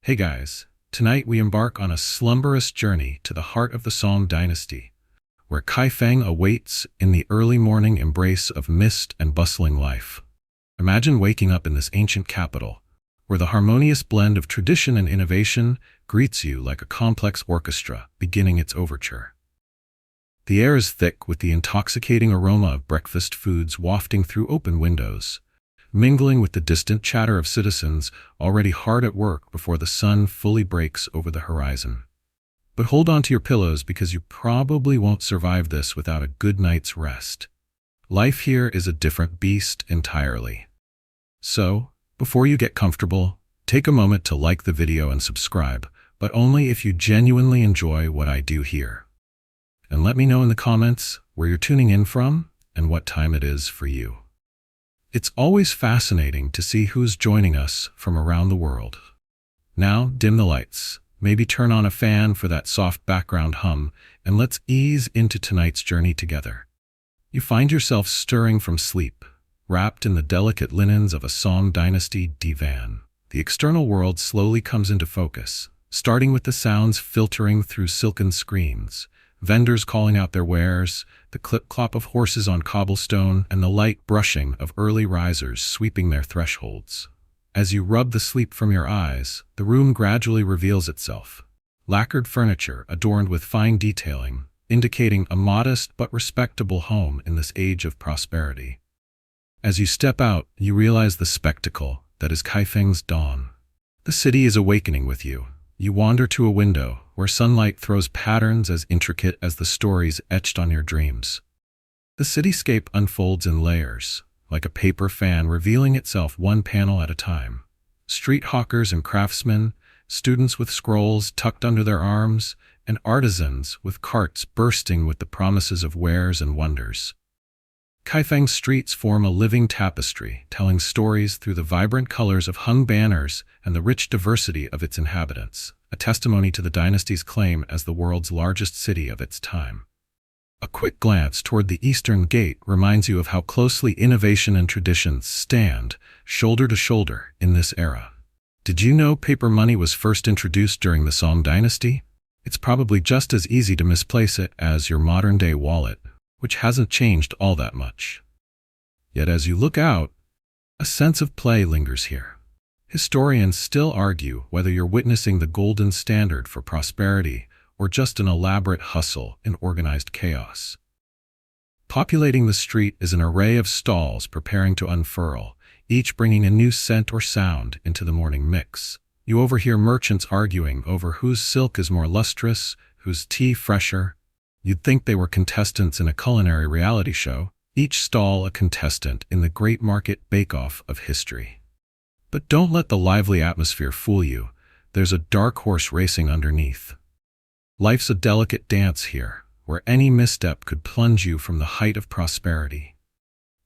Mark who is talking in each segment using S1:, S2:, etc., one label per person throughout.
S1: Hey guys, tonight we embark on a slumberous journey to the heart of the Song Dynasty, where Kaifeng awaits in the early morning embrace of mist and bustling life. Imagine waking up in this ancient capital, where the harmonious blend of tradition and innovation greets you like a complex orchestra beginning its overture. The air is thick with the intoxicating aroma of breakfast foods wafting through open windows, mingling with the distant chatter of citizens already hard at work before the sun fully breaks over the horizon. But hold on to your pillows because you probably won't survive this without a good night's rest. Life here is a different beast entirely. So, before you get comfortable, take a moment to like the video and subscribe, but only if you genuinely enjoy what I do here. And let me know in the comments where you're tuning in from and what time it is for you. It's always fascinating to see who's joining us from around the world. Now, dim the lights, maybe turn on a fan for that soft background hum, and let's ease into tonight's journey together. You find yourself stirring from sleep, wrapped in the delicate linens of a Song Dynasty divan. The external world slowly comes into focus, starting with the sounds filtering through silken screens, vendors calling out their wares, the clip-clop of horses on cobblestone, and the light brushing of early risers sweeping their thresholds. As you rub the sleep from your eyes, the room gradually reveals itself. Lacquered furniture adorned with fine detailing, indicating a modest but respectable home in this age of prosperity. As you step out, you realize the spectacle that is Kaifeng's dawn. The city is awakening with you. You wander to a window where sunlight throws patterns as intricate as the stories etched on your dreams. The cityscape unfolds in layers, like a paper fan revealing itself one panel at a time. Street hawkers and craftsmen, students with scrolls tucked under their arms, and artisans with carts bursting with the promises of wares and wonders. Kaifeng's streets form a living tapestry, telling stories through the vibrant colors of hung banners and the rich diversity of its inhabitants, a testimony to the dynasty's claim as the world's largest city of its time. A quick glance toward the eastern gate reminds you of how closely innovation and tradition stand, shoulder to shoulder, in this era. Did you know paper money was first introduced during the Song Dynasty? It's probably just as easy to misplace it as your modern-day wallet, which hasn't changed all that much. Yet as you look out, a sense of play lingers here. Historians still argue whether you're witnessing the golden standard for prosperity or just an elaborate hustle in organized chaos. Populating the street is an array of stalls preparing to unfurl, each bringing a new scent or sound into the morning mix. You overhear merchants arguing over whose silk is more lustrous, whose tea fresher. You'd think they were contestants in a culinary reality show, each stall a contestant in the great market bake-off of history. But don't let the lively atmosphere fool you. There's a dark horse racing underneath. Life's a delicate dance here, where any misstep could plunge you from the height of prosperity.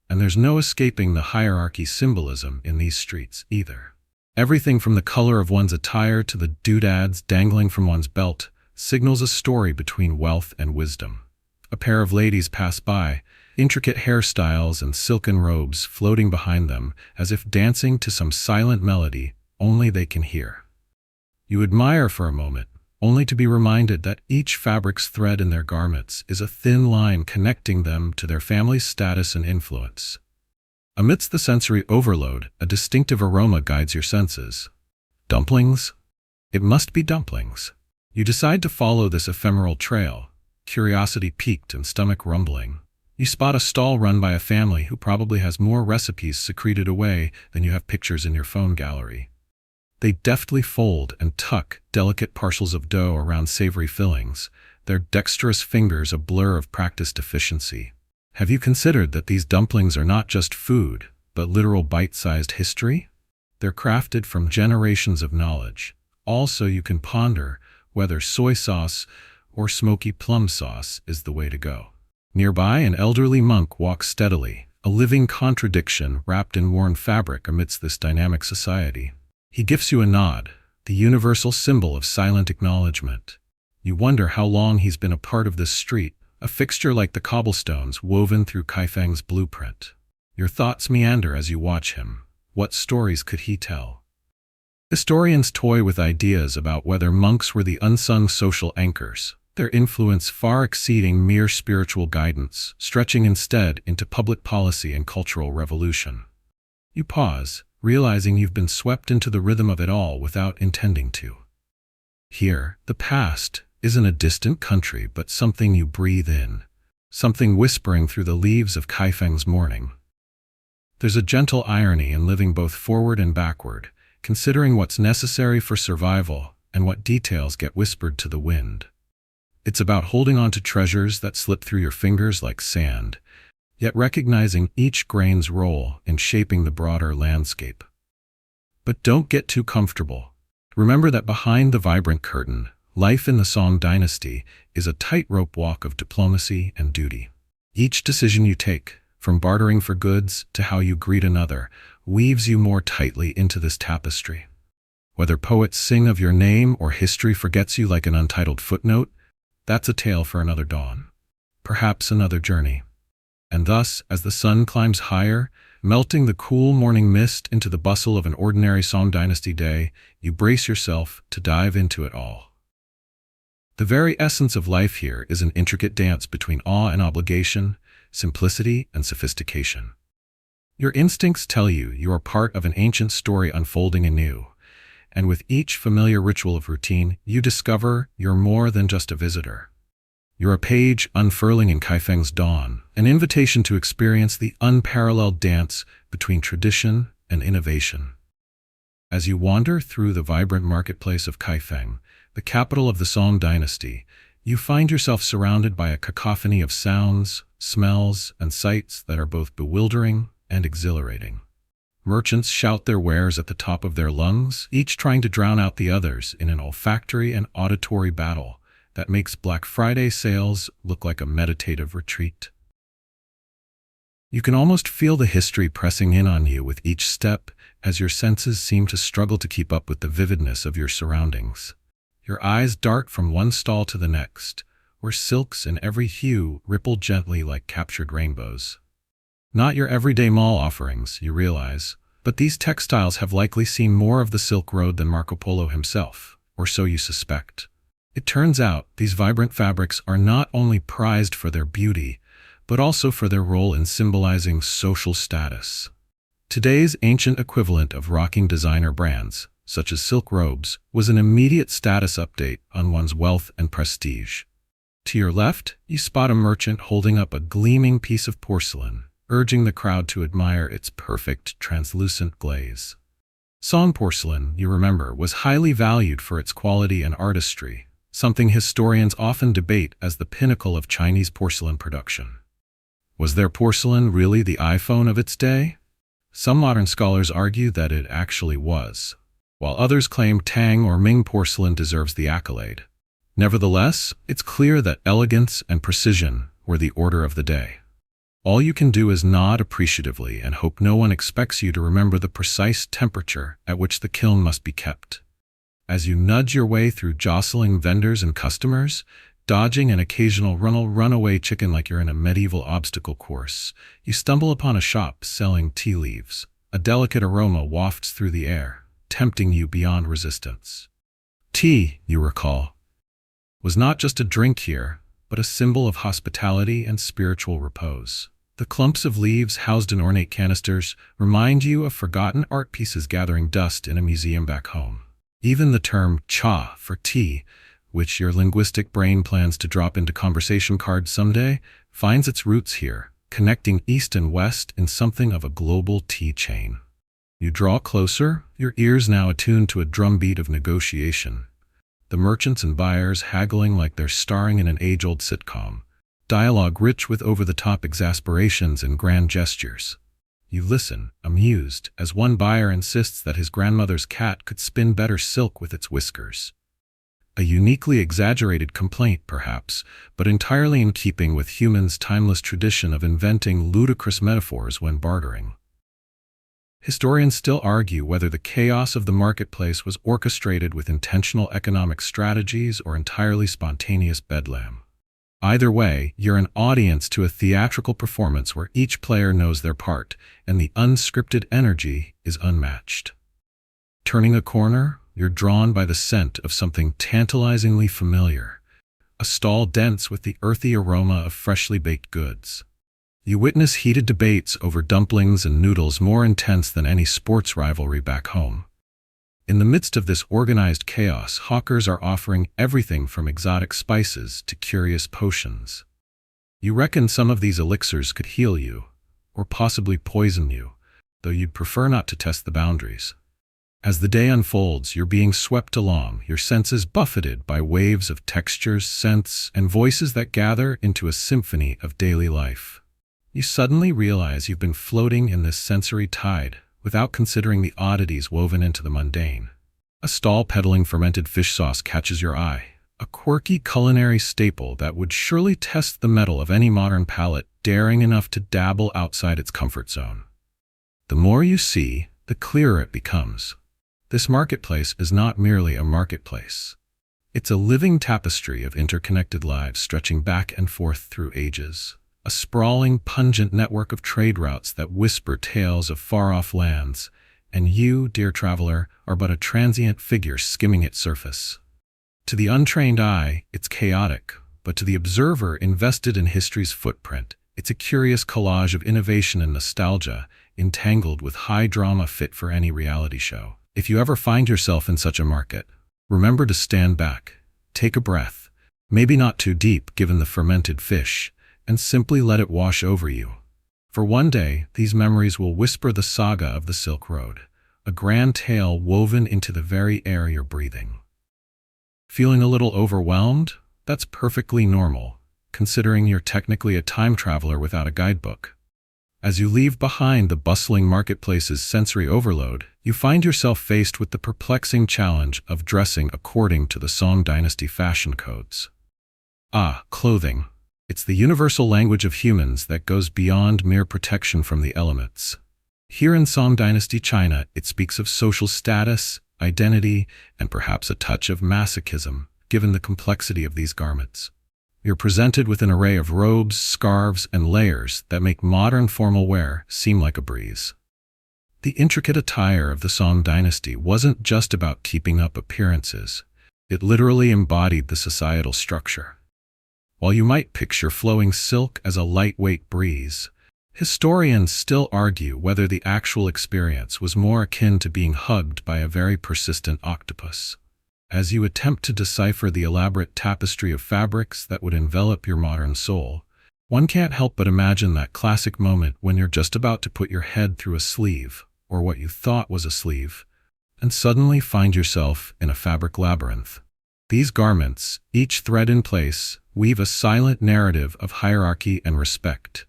S1: And there's no escaping the hierarchy symbolism in these streets either. Everything from the color of one's attire to the doodads dangling from one's belt signals a story between wealth and wisdom. A pair of ladies pass by, intricate hairstyles and silken robes floating behind them as if dancing to some silent melody only they can hear. You admire for a moment, only to be reminded that each fabric's thread in their garments is a thin line connecting them to their family's status and influence. Amidst the sensory overload, a distinctive aroma guides your senses. Dumplings? It must be dumplings. You decide to follow this ephemeral trail, curiosity piqued and stomach rumbling. You spot a stall run by a family who probably has more recipes secreted away than you have pictures in your phone gallery. They deftly fold and tuck delicate parcels of dough around savory fillings, their dexterous fingers a blur of practiced efficiency. Have you considered that these dumplings are not just food, but literal bite-sized history? They're crafted from generations of knowledge. Also, you can ponder whether soy sauce or smoky plum sauce is the way to go. Nearby, an elderly monk walks steadily, a living contradiction wrapped in worn fabric amidst this dynamic society. He gives you a nod, the universal symbol of silent acknowledgement. You wonder how long he's been a part of this street, a fixture like the cobblestones woven through Kaifeng's blueprint. Your thoughts meander as you watch him. What stories could he tell? Historians toy with ideas about whether monks were the unsung social anchors, their influence far exceeding mere spiritual guidance, stretching instead into public policy and cultural revolution. You pause, realizing you've been swept into the rhythm of it all without intending to. Here, the past isn't a distant country but something you breathe in, something whispering through the leaves of Kaifeng's morning. There's a gentle irony in living both forward and backward, considering what's necessary for survival and what details get whispered to the wind. It's about holding on to treasures that slip through your fingers like sand, yet recognizing each grain's role in shaping the broader landscape. But don't get too comfortable. Remember that behind the vibrant curtain, life in the Song Dynasty is a tightrope walk of diplomacy and duty. Each decision you take, from bartering for goods to how you greet another, weaves you more tightly into this tapestry. Whether poets sing of your name or history forgets you like an untitled footnote, that's a tale for another dawn, perhaps another journey. And thus, as the sun climbs higher, melting the cool morning mist into the bustle of an ordinary Song Dynasty day, you brace yourself to dive into it all. The very essence of life here is an intricate dance between awe and obligation, simplicity and sophistication. Your instincts tell you you are part of an ancient story unfolding anew, and with each familiar ritual of routine, you discover you're more than just a visitor. You're a page unfurling in Kaifeng's dawn, an invitation to experience the unparalleled dance between tradition and innovation. As you wander through the vibrant marketplace of Kaifeng, the capital of the Song Dynasty, you find yourself surrounded by a cacophony of sounds, smells, and sights that are both bewildering and exhilarating. Merchants shout their wares at the top of their lungs, each trying to drown out the others in an olfactory and auditory battle that makes Black Friday sales look like a meditative retreat. You can almost feel the history pressing in on you with each step as your senses seem to struggle to keep up with the vividness of your surroundings. Your eyes dart from one stall to the next, where silks in every hue ripple gently like captured rainbows. Not your everyday mall offerings, you realize, but these textiles have likely seen more of the Silk Road than Marco Polo himself, or so you suspect. It turns out these vibrant fabrics are not only prized for their beauty, but also for their role in symbolizing social status. Today's ancient equivalent of rocking designer brands, such as silk robes, was an immediate status update on one's wealth and prestige. To your left, you spot a merchant holding up a gleaming piece of porcelain, urging the crowd to admire its perfect, translucent glaze. Song porcelain, you remember, was highly valued for its quality and artistry, something historians often debate as the pinnacle of Chinese porcelain production. Was their porcelain really the iPhone of its day? Some modern scholars argue that it actually was, while others claim Tang or Ming porcelain deserves the accolade. Nevertheless, it's clear that elegance and precision were the order of the day. All you can do is nod appreciatively and hope no one expects you to remember the precise temperature at which the kiln must be kept. As you nudge your way through jostling vendors and customers, dodging an occasional runaway chicken like you're in a medieval obstacle course, you stumble upon a shop selling tea leaves. A delicate aroma wafts through the air, tempting you beyond resistance. Tea, you recall, was not just a drink here, but a symbol of hospitality and spiritual repose. The clumps of leaves housed in ornate canisters remind you of forgotten art pieces gathering dust in a museum back home. Even the term cha for tea, which your linguistic brain plans to drop into conversation cards someday, finds its roots here, connecting East and West in something of a global tea chain. You draw closer, your ears now attuned to a drumbeat of negotiation. The merchants and buyers haggling like they're starring in an age-old sitcom, dialogue rich with over-the-top exasperations and grand gestures. You listen, amused, as one buyer insists that his grandmother's cat could spin better silk with its whiskers. A uniquely exaggerated complaint, perhaps, but entirely in keeping with humans' timeless tradition of inventing ludicrous metaphors when bartering. Historians still argue whether the chaos of the marketplace was orchestrated with intentional economic strategies or entirely spontaneous bedlam. Either way, you're an audience to a theatrical performance where each player knows their part, and the unscripted energy is unmatched. Turning a corner, you're drawn by the scent of something tantalizingly familiar, a stall dense with the earthy aroma of freshly baked goods. You witness heated debates over dumplings and noodles more intense than any sports rivalry back home. In the midst of this organized chaos, hawkers are offering everything from exotic spices to curious potions. You reckon some of these elixirs could heal you, or possibly poison you, though you'd prefer not to test the boundaries. As the day unfolds, you're being swept along, your senses buffeted by waves of textures, scents, and voices that gather into a symphony of daily life. You suddenly realize you've been floating in this sensory tide without considering the oddities woven into the mundane. A stall peddling fermented fish sauce catches your eye, a quirky culinary staple that would surely test the mettle of any modern palate daring enough to dabble outside its comfort zone. The more you see, the clearer it becomes. This marketplace is not merely a marketplace. It's a living tapestry of interconnected lives stretching back and forth through ages. A sprawling, pungent network of trade routes that whisper tales of far-off lands, and you, dear traveler, are but a transient figure skimming its surface. To the untrained eye, it's chaotic, but to the observer invested in history's footprint, it's a curious collage of innovation and nostalgia, entangled with high drama fit for any reality show. If you ever find yourself in such a market, remember to stand back, take a breath, maybe not too deep given the fermented fish, and simply let it wash over you. For one day, these memories will whisper the saga of the Silk Road, a grand tale woven into the very air you're breathing. Feeling a little overwhelmed? That's perfectly normal, considering you're technically a time traveler without a guidebook. As you leave behind the bustling marketplace's sensory overload, you find yourself faced with the perplexing challenge of dressing according to the Song Dynasty fashion codes. Ah, clothing. It's the universal language of humans that goes beyond mere protection from the elements. Here in Song Dynasty China, it speaks of social status, identity, and perhaps a touch of masochism, given the complexity of these garments. You're presented with an array of robes, scarves, and layers that make modern formal wear seem like a breeze. The intricate attire of the Song Dynasty wasn't just about keeping up appearances. It literally embodied the societal structure. While you might picture flowing silk as a lightweight breeze, historians still argue whether the actual experience was more akin to being hugged by a very persistent octopus. As you attempt to decipher the elaborate tapestry of fabrics that would envelop your modern soul, one can't help but imagine that classic moment when you're just about to put your head through a sleeve, or what you thought was a sleeve, and suddenly find yourself in a fabric labyrinth. These garments, each thread in place, weave a silent narrative of hierarchy and respect.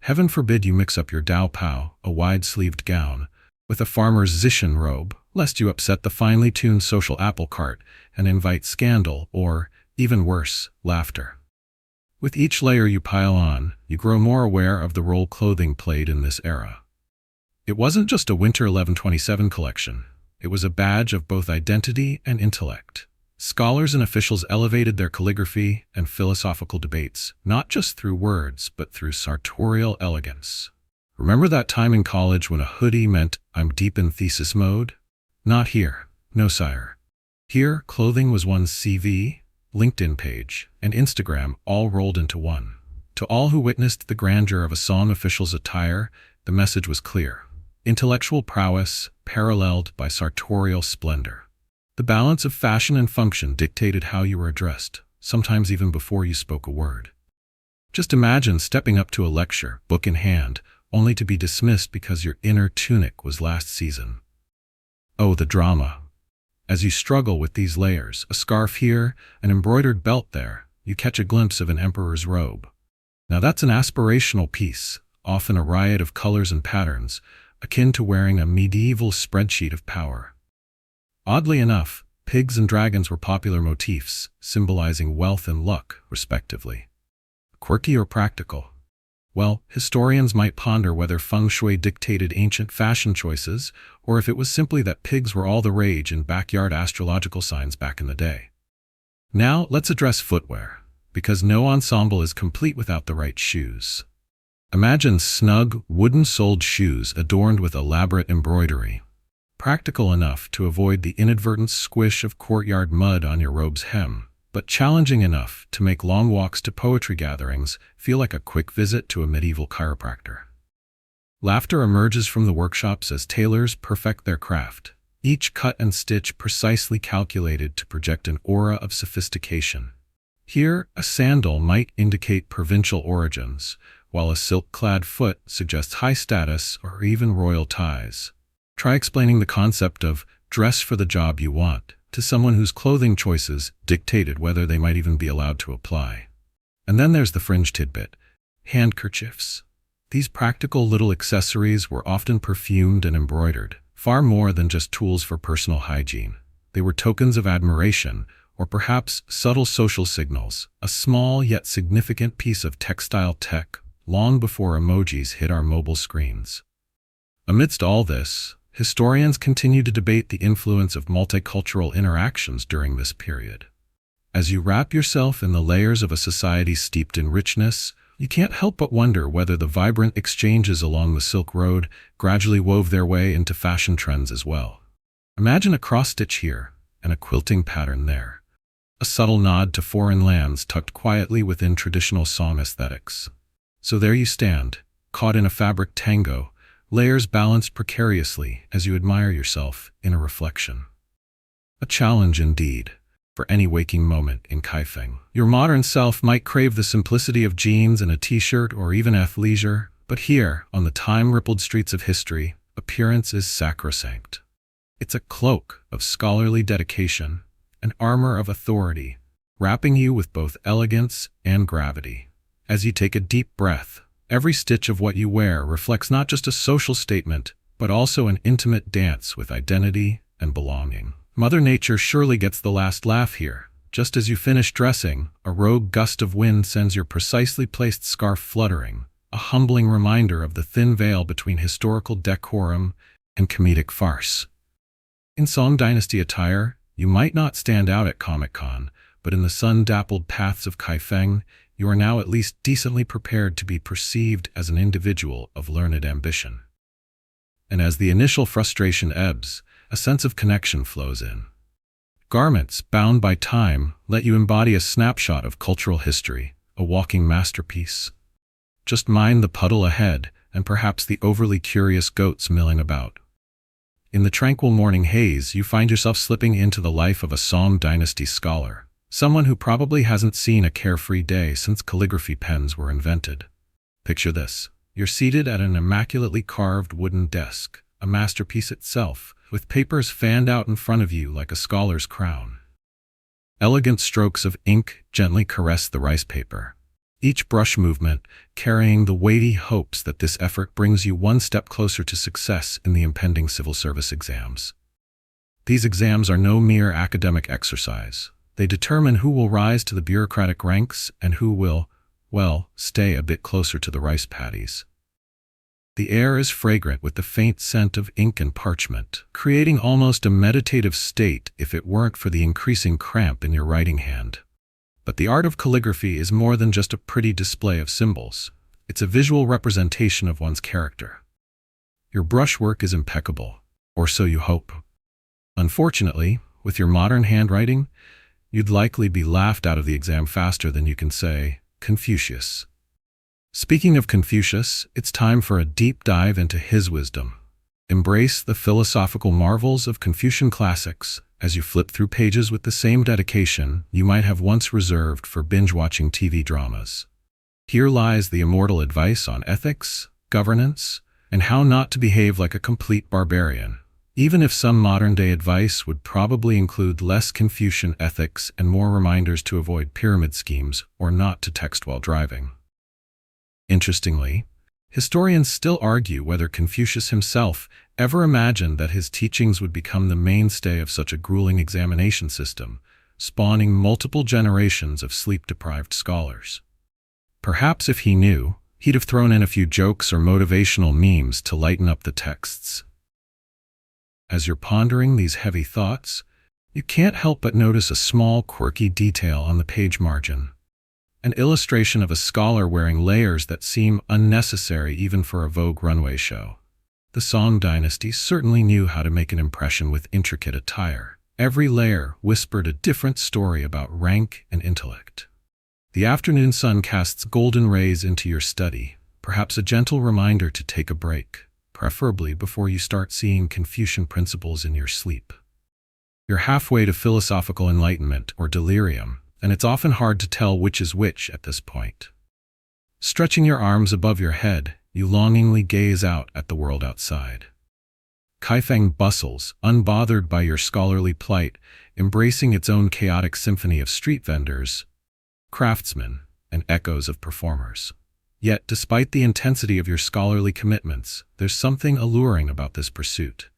S1: Heaven forbid you mix up your Dao Pao, a wide-sleeved gown, with a farmer's Zishan robe, lest you upset the finely tuned social apple cart and invite scandal or, even worse, laughter. With each layer you pile on, you grow more aware of the role clothing played in this era. It wasn't just a Winter 1127 collection. It was a badge of both identity and intellect. Scholars and officials elevated their calligraphy and philosophical debates, not just through words, but through sartorial elegance. Remember that time in college when a hoodie meant I'm deep in thesis mode? Not here. No, sire. Here, clothing was one's CV, LinkedIn page, and Instagram all rolled into one. To all who witnessed the grandeur of a Song official's attire, the message was clear. Intellectual prowess paralleled by sartorial splendor. The balance of fashion and function dictated how you were addressed, sometimes even before you spoke a word. Just imagine stepping up to a lecture, book in hand, only to be dismissed because your inner tunic was last season. Oh, the drama. As you struggle with these layers, a scarf here, an embroidered belt there, you catch a glimpse of an emperor's robe. Now that's an aspirational piece, often a riot of colors and patterns, akin to wearing a medieval spreadsheet of power. Oddly enough, pigs and dragons were popular motifs, symbolizing wealth and luck, respectively. Quirky or practical? Well, historians might ponder whether feng shui dictated ancient fashion choices, or if it was simply that pigs were all the rage in backyard astrological signs back in the day. Now, let's address footwear, because no ensemble is complete without the right shoes. Imagine snug, wooden-soled shoes adorned with elaborate embroidery. practical enough to avoid the inadvertent squish of courtyard mud on your robe's hem, but challenging enough to make long walks to poetry gatherings feel like a quick visit to a medieval chiropractor. Laughter emerges from the workshops as tailors perfect their craft, each cut and stitch precisely calculated to project an aura of sophistication. Here, a sandal might indicate provincial origins, while a silk-clad foot suggests high status or even royal ties. Try explaining the concept of dress for the job you want to someone whose clothing choices dictated whether they might even be allowed to apply. And then there's the fringe tidbit: handkerchiefs. These practical little accessories were often perfumed and embroidered, far more than just tools for personal hygiene. They were tokens of admiration, or perhaps subtle social signals, a small yet significant piece of textile tech long before emojis hit our mobile screens. Amidst all this, historians continue to debate the influence of multicultural interactions during this period. As you wrap yourself in the layers of a society steeped in richness, you can't help but wonder whether the vibrant exchanges along the Silk Road gradually wove their way into fashion trends as well. Imagine a cross-stitch here and a quilting pattern there, a subtle nod to foreign lands tucked quietly within traditional Song aesthetics. So there you stand, caught in a fabric tango, layers balanced precariously as you admire yourself in a reflection. A challenge indeed, for any waking moment in Kaifeng. Your modern self might crave the simplicity of jeans and a t-shirt or even athleisure, but here, on the time-rippled streets of history, appearance is sacrosanct. It's a cloak of scholarly dedication, an armor of authority, wrapping you with both elegance and gravity. As you take a deep breath, every stitch of what you wear reflects not just a social statement, but also an intimate dance with identity and belonging. Mother Nature surely gets the last laugh here. Just as you finish dressing, a rogue gust of wind sends your precisely placed scarf fluttering, a humbling reminder of the thin veil between historical decorum and comedic farce. In Song Dynasty attire, you might not stand out at Comic-Con, but in the sun-dappled paths of Kaifeng, you are now at least decently prepared to be perceived as an individual of learned ambition. And as the initial frustration ebbs, a sense of connection flows in. Garments, bound by time, let you embody a snapshot of cultural history, a walking masterpiece. Just mind the puddle ahead, and perhaps the overly curious goats milling about. In the tranquil morning haze, you find yourself slipping into the life of a Song Dynasty scholar, someone who probably hasn't seen a carefree day since calligraphy pens were invented. Picture this. You're seated at an immaculately carved wooden desk, a masterpiece itself, with papers fanned out in front of you like a scholar's crown. Elegant strokes of ink gently caress the rice paper, each brush movement carrying the weighty hopes that this effort brings you one step closer to success in the impending civil service exams. These exams are no mere academic exercise. They determine who will rise to the bureaucratic ranks and who will, well, stay a bit closer to the rice paddies. The air is fragrant with the faint scent of ink and parchment, creating almost a meditative state if it weren't for the increasing cramp in your writing hand. But the art of calligraphy is more than just a pretty display of symbols. It's a visual representation of one's character. Your brushwork is impeccable, or so you hope. Unfortunately, with your modern handwriting, you'd likely be laughed out of the exam faster than you can say, Confucius. Speaking of Confucius, it's time for a deep dive into his wisdom. Embrace the philosophical marvels of Confucian classics as you flip through pages with the same dedication you might have once reserved for binge-watching TV dramas. Here lies the immortal advice on ethics, governance, and how not to behave like a complete barbarian, even if some modern-day advice would probably include less Confucian ethics and more reminders to avoid pyramid schemes or not to text while driving. Interestingly, historians still argue whether Confucius himself ever imagined that his teachings would become the mainstay of such a grueling examination system, spawning multiple generations of sleep-deprived scholars. Perhaps if he knew, he'd have thrown in a few jokes or motivational memes to lighten up the texts. As you're pondering these heavy thoughts, you can't help but notice a small, quirky detail on the page margin. An illustration of a scholar wearing layers that seem unnecessary even for a Vogue runway show. The Song Dynasty certainly knew how to make an impression with intricate attire. Every layer whispered a different story about rank and intellect. The afternoon sun casts golden rays into your study, perhaps a gentle reminder to take a break, preferably before you start seeing Confucian principles in your sleep. You're halfway to philosophical enlightenment or delirium, and it's often hard to tell which is which at this point. Stretching your arms above your head, you longingly gaze out at the world outside. Kaifeng bustles, unbothered by your scholarly plight, embracing its own chaotic symphony of street vendors, craftsmen, and echoes of performers. Yet, despite the intensity of your scholarly commitments, there's something alluring about this pursuit.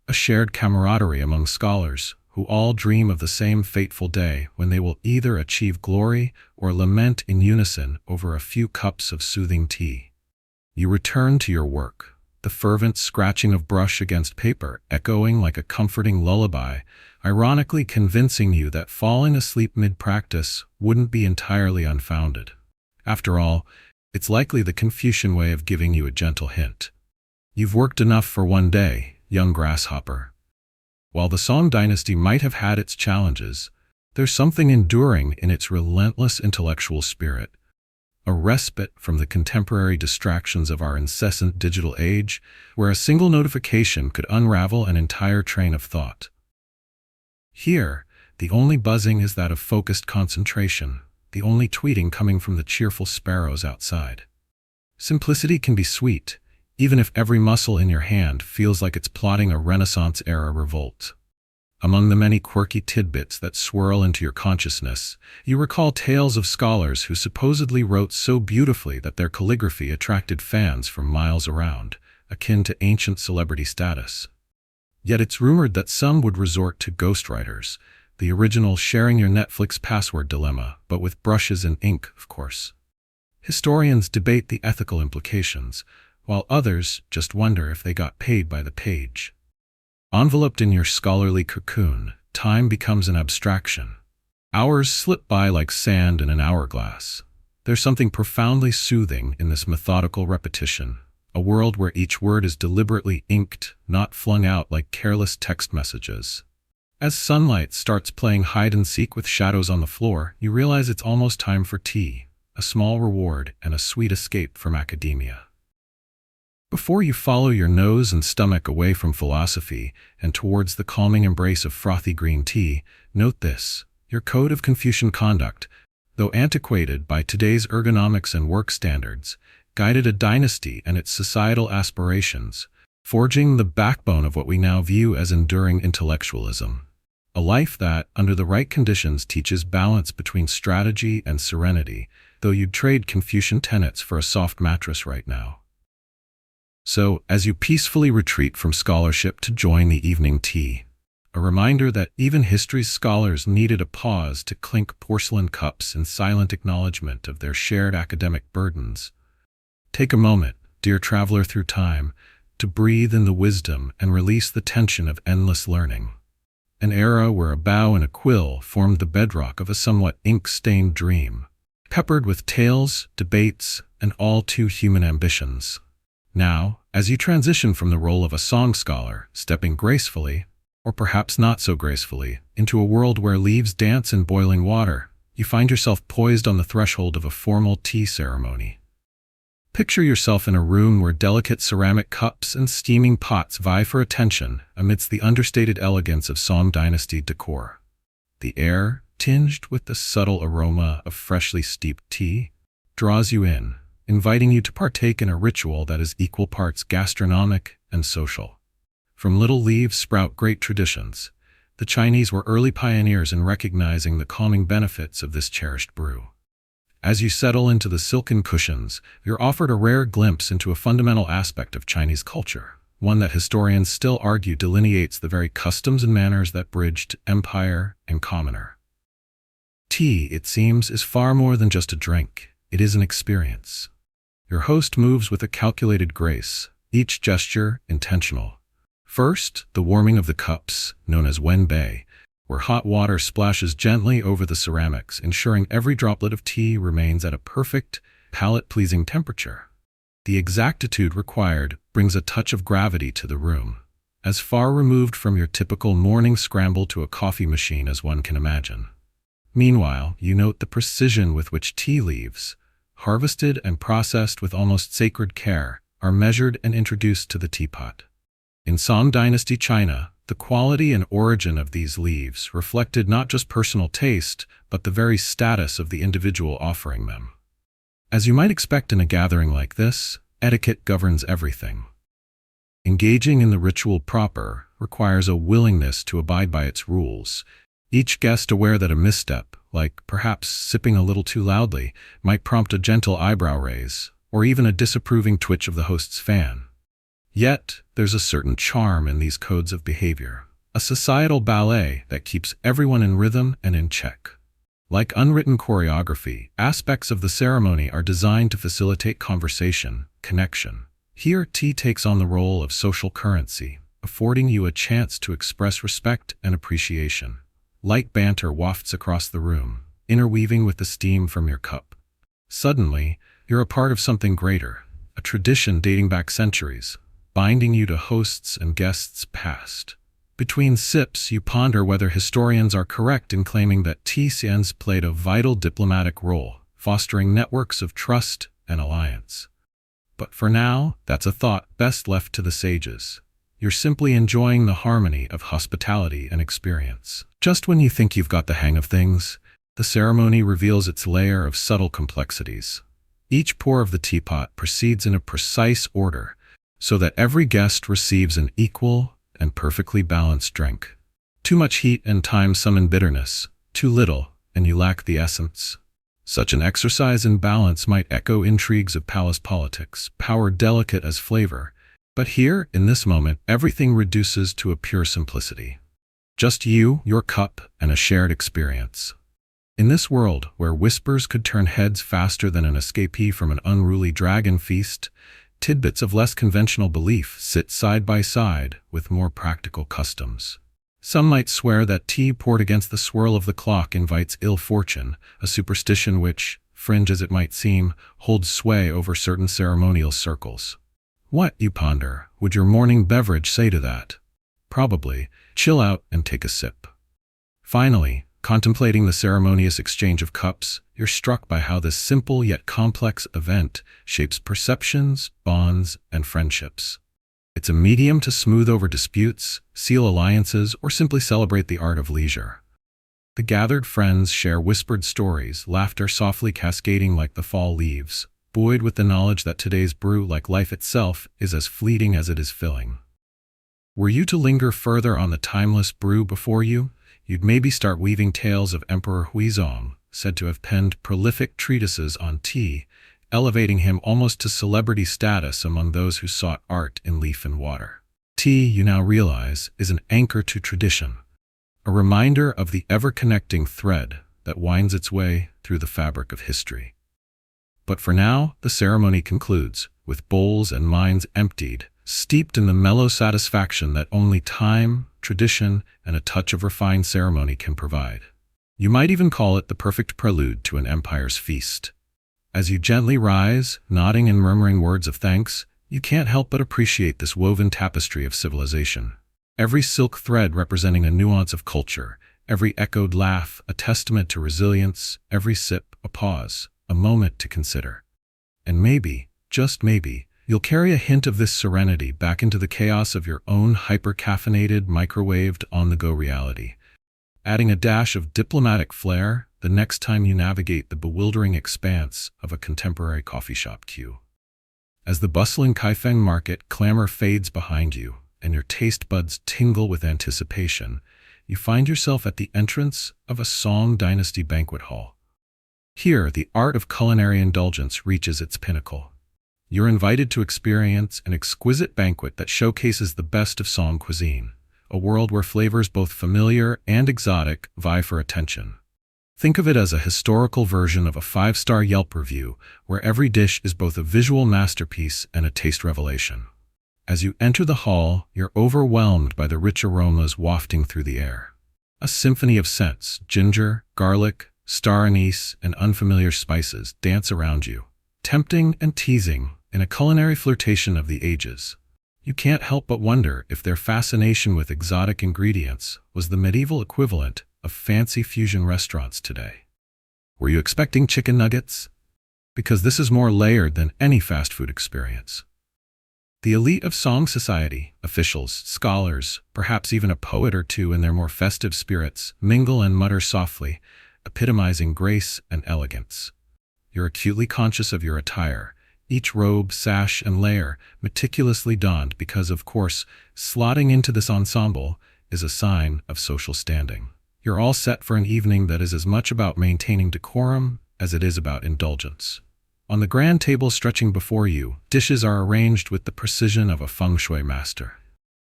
S1: A shared camaraderie among scholars, who all dream of the same fateful day when they will either achieve glory or lament in unison over a few cups of soothing tea. You return to your work, the fervent scratching of brush against paper echoing like a comforting lullaby, ironically convincing you that falling asleep mid-practice wouldn't be entirely unfounded. After all, it's likely the Confucian way of giving you a gentle hint. You've worked enough for one day, young grasshopper. While the Song Dynasty might have had its challenges, there's something enduring in its relentless intellectual spirit, a respite from the contemporary distractions of our incessant digital age, where a single notification could unravel an entire train of thought. Here, the only buzzing is that of focused concentration, the only tweeting coming from the cheerful sparrows outside. Simplicity can be sweet, even if every muscle in your hand feels like it's plotting a Renaissance-era revolt. Among the many quirky tidbits that swirl into your consciousness, you recall tales of scholars who supposedly wrote so beautifully that their calligraphy attracted fans from miles around, akin to ancient celebrity status. Yet it's rumored that some would resort to ghostwriters, the original sharing your Netflix password dilemma, but with brushes and ink, of course. Historians debate the ethical implications, while others just wonder if they got paid by the page. Enveloped in your scholarly cocoon, time becomes an abstraction. Hours slip by like sand in an hourglass. There's something profoundly soothing in this methodical repetition, a world where each word is deliberately inked, not flung out like careless text messages. As sunlight starts playing hide-and-seek with shadows on the floor, you realize it's almost time for tea, a small reward and a sweet escape from academia. Before you follow your nose and stomach away from philosophy and towards the calming embrace of frothy green tea, note this: your code of Confucian conduct, though antiquated by today's ergonomics and work standards, guided a dynasty and its societal aspirations, forging the backbone of what we now view as enduring intellectualism. A life that, under the right conditions, teaches balance between strategy and serenity, though you'd trade Confucian tenets for a soft mattress right now. So, as you peacefully retreat from scholarship to join the evening tea, a reminder that even history's scholars needed a pause to clink porcelain cups in silent acknowledgement of their shared academic burdens. Take a moment, dear traveler through time, to breathe in the wisdom and release the tension of endless learning. An era where a bow and a quill formed the bedrock of a somewhat ink-stained dream, peppered with tales, debates, and all too human ambitions. Now, as you transition from the role of a song scholar, stepping gracefully, or perhaps not so gracefully, into a world where leaves dance in boiling water, you find yourself poised on the threshold of a formal tea ceremony. Picture yourself in a room where delicate ceramic cups and steaming pots vie for attention amidst the understated elegance of Song Dynasty decor. The air, tinged with the subtle aroma of freshly steeped tea, draws you in, inviting you to partake in a ritual that is equal parts gastronomic and social. From little leaves sprout great traditions. The Chinese were early pioneers in recognizing the calming benefits of this cherished brew. As you settle into the silken cushions, you're offered a rare glimpse into a fundamental aspect of Chinese culture, one that historians still argue delineates the very customs and manners that bridged empire and commoner. Tea, it seems, is far more than just a drink. It is an experience. Your host moves with a calculated grace, each gesture intentional. First, the warming of the cups, known as wenbei, where hot water splashes gently over the ceramics, ensuring every droplet of tea remains at a perfect, palate-pleasing temperature. The exactitude required brings a touch of gravity to the room, as far removed from your typical morning scramble to a coffee machine as one can imagine. Meanwhile, you note the precision with which tea leaves, harvested and processed with almost sacred care, are measured and introduced to the teapot. In Song Dynasty China, the quality and origin of these leaves reflected not just personal taste, but the very status of the individual offering them. As you might expect in a gathering like this, etiquette governs everything. Engaging in the ritual proper requires a willingness to abide by its rules, each guest aware that a misstep, like perhaps sipping a little too loudly, might prompt a gentle eyebrow raise, or even a disapproving twitch of the host's fan. Yet, there's a certain charm in these codes of behavior, a societal ballet that keeps everyone in rhythm and in check. Like unwritten choreography, aspects of the ceremony are designed to facilitate conversation, connection. Here, tea takes on the role of social currency, affording you a chance to express respect and appreciation. Light banter wafts across the room, interweaving with the steam from your cup. Suddenly, you're a part of something greater, a tradition dating back centuries, binding you to hosts and guests past. Between sips, you ponder whether historians are correct in claiming that tea scenes played a vital diplomatic role, fostering networks of trust and alliance. But for now, that's a thought best left to the sages. You're simply enjoying the harmony of hospitality and experience. Just when you think you've got the hang of things, the ceremony reveals its layer of subtle complexities. Each pour of the teapot proceeds in a precise order, so that every guest receives an equal and perfectly balanced drink. Too much heat and time summon bitterness, too little, and you lack the essence. Such an exercise in balance might echo intrigues of palace politics, power delicate as flavor. But here, in this moment, everything reduces to a pure simplicity. Just you, your cup, and a shared experience. In this world, where whispers could turn heads faster than an escapee from an unruly dragon feast, tidbits of less conventional belief sit side by side with more practical customs. Some might swear that tea poured against the swirl of the clock invites ill fortune, a superstition which, fringe as it might seem, holds sway over certain ceremonial circles. What, you ponder, would your morning beverage say to that? Probably, chill out and take a sip. Finally, contemplating the ceremonious exchange of cups, you're struck by how this simple yet complex event shapes perceptions, bonds, and friendships. It's a medium to smooth over disputes, seal alliances, or simply celebrate the art of leisure. The gathered friends share whispered stories, laughter softly cascading like the fall leaves, buoyed with the knowledge that today's brew, like life itself, is as fleeting as it is filling. Were you to linger further on the timeless brew before you, you'd maybe start weaving tales of Emperor Huizong, said to have penned prolific treatises on tea, elevating him almost to celebrity status among those who sought art in leaf and water. Tea, you now realize, is an anchor to tradition, a reminder of the ever-connecting thread that winds its way through the fabric of history. But for now, the ceremony concludes, with bowls and minds emptied, steeped in the mellow satisfaction that only time, tradition, and a touch of refined ceremony can provide. You might even call it the perfect prelude to an empire's feast. As you gently rise, nodding and murmuring words of thanks, you can't help but appreciate this woven tapestry of civilization. Every silk thread representing a nuance of culture, every echoed laugh a testament to resilience, every sip a pause, a moment to consider. And maybe, just maybe, you'll carry a hint of this serenity back into the chaos of your own hyper-caffeinated, microwaved, on-the-go reality, adding a dash of diplomatic flair the next time you navigate the bewildering expanse of a contemporary coffee shop queue. As the bustling Kaifeng market clamor fades behind you and your taste buds tingle with anticipation, you find yourself at the entrance of a Song Dynasty banquet hall. Here, the art of culinary indulgence reaches its pinnacle. You're invited to experience an exquisite banquet that showcases the best of Song cuisine, a world where flavors both familiar and exotic vie for attention. Think of it as a historical version of a 5-star Yelp review, where every dish is both a visual masterpiece and a taste revelation. As you enter the hall, you're overwhelmed by the rich aromas wafting through the air. A symphony of scents, ginger, garlic, star anise, and unfamiliar spices dance around you, tempting and teasing In a culinary flirtation of the ages, you can't help but wonder if their fascination with exotic ingredients was the medieval equivalent of fancy fusion restaurants today. Were you expecting chicken nuggets? Because this is more layered than any fast food experience. The elite of Song society, officials, scholars, perhaps even a poet or two in their more festive spirits, mingle and mutter softly, epitomizing grace and elegance. You're acutely conscious of your attire, each robe, sash, and layer meticulously donned because, of course, slotting into this ensemble is a sign of social standing. You're all set for an evening that is as much about maintaining decorum as it is about indulgence. On the grand table stretching before you, dishes are arranged with the precision of a feng shui master.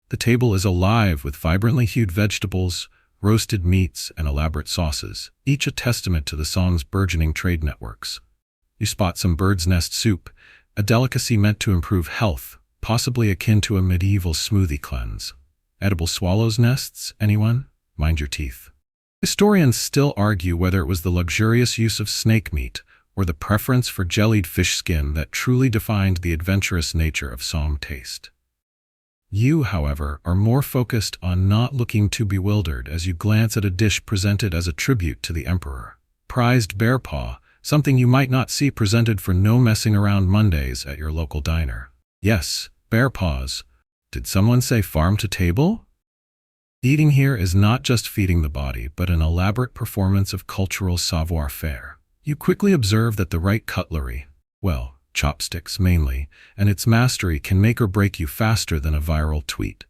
S1: The table is alive with vibrantly hued vegetables, roasted meats, and elaborate sauces, each a testament to the Song's burgeoning trade networks. You spot some bird's nest soup, a delicacy meant to improve health, possibly akin to a medieval smoothie cleanse. Edible swallows' nests, anyone? Mind your teeth. Historians still argue whether it was the luxurious use of snake meat or the preference for jellied fish skin that truly defined the adventurous nature of Song taste. You, however, are more focused on not looking too bewildered as you glance at a dish presented as a tribute to the emperor. Prized bear paw, something you might not see presented for no messing around Mondays at your local diner. Yes, bear paws. Did someone say farm to table? Eating here is not just feeding the body, but an elaborate performance of cultural savoir-faire. You quickly observe that the right cutlery, well, chopsticks mainly, and its mastery can make or break you faster than a viral tweet.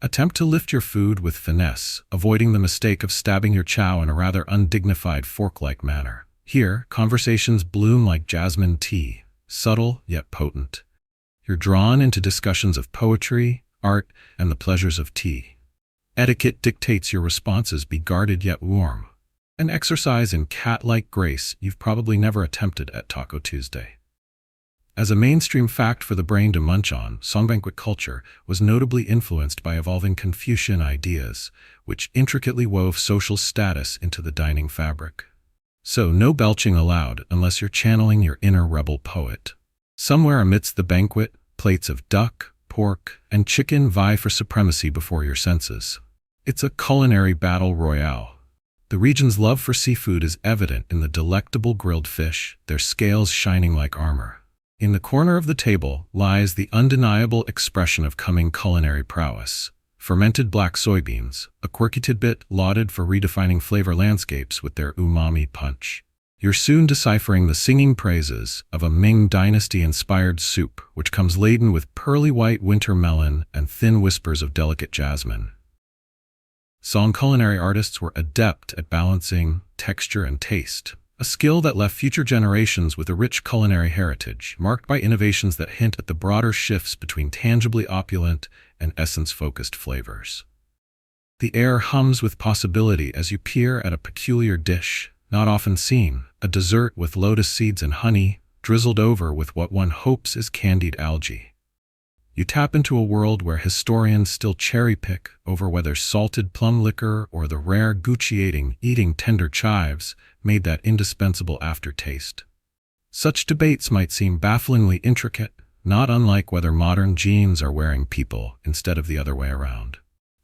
S1: Attempt to lift your food with finesse, avoiding the mistake of stabbing your chow in a rather undignified fork-like manner. Here, conversations bloom like jasmine tea, subtle yet potent. You're drawn into discussions of poetry, art, and the pleasures of tea. Etiquette dictates your responses be guarded yet warm. An exercise in cat-like grace you've probably never attempted at Taco Tuesday. As a mainstream fact for the brain to munch on, Song banquet culture was notably influenced by evolving Confucian ideas, which intricately wove social status into the dining fabric. So no belching allowed unless you're channeling your inner rebel poet. Somewhere amidst the banquet, plates of duck, pork, and chicken vie for supremacy before your senses. It's a culinary battle royale. The region's love for seafood is evident in the delectable grilled fish, their scales shining like armor. In the corner of the table lies the undeniable expression of coming culinary prowess. Fermented black soybeans, a quirky tidbit lauded for redefining flavor landscapes with their umami punch. You're soon deciphering the singing praises of a Ming Dynasty-inspired soup, which comes laden with pearly white winter melon and thin whispers of delicate jasmine. Song culinary artists were adept at balancing texture and taste, a skill that left future generations with a rich culinary heritage, marked by innovations that hint at the broader shifts between tangibly opulent and essence-focused flavors. The air hums with possibility as you peer at a peculiar dish, not often seen, a dessert with lotus seeds and honey, drizzled over with what one hopes is candied algae. You tap into a world where historians still cherry-pick over whether salted plum liquor or the rare eating tender chives made that indispensable aftertaste. Such debates might seem bafflingly intricate, not unlike whether modern jeans are wearing people instead of the other way around.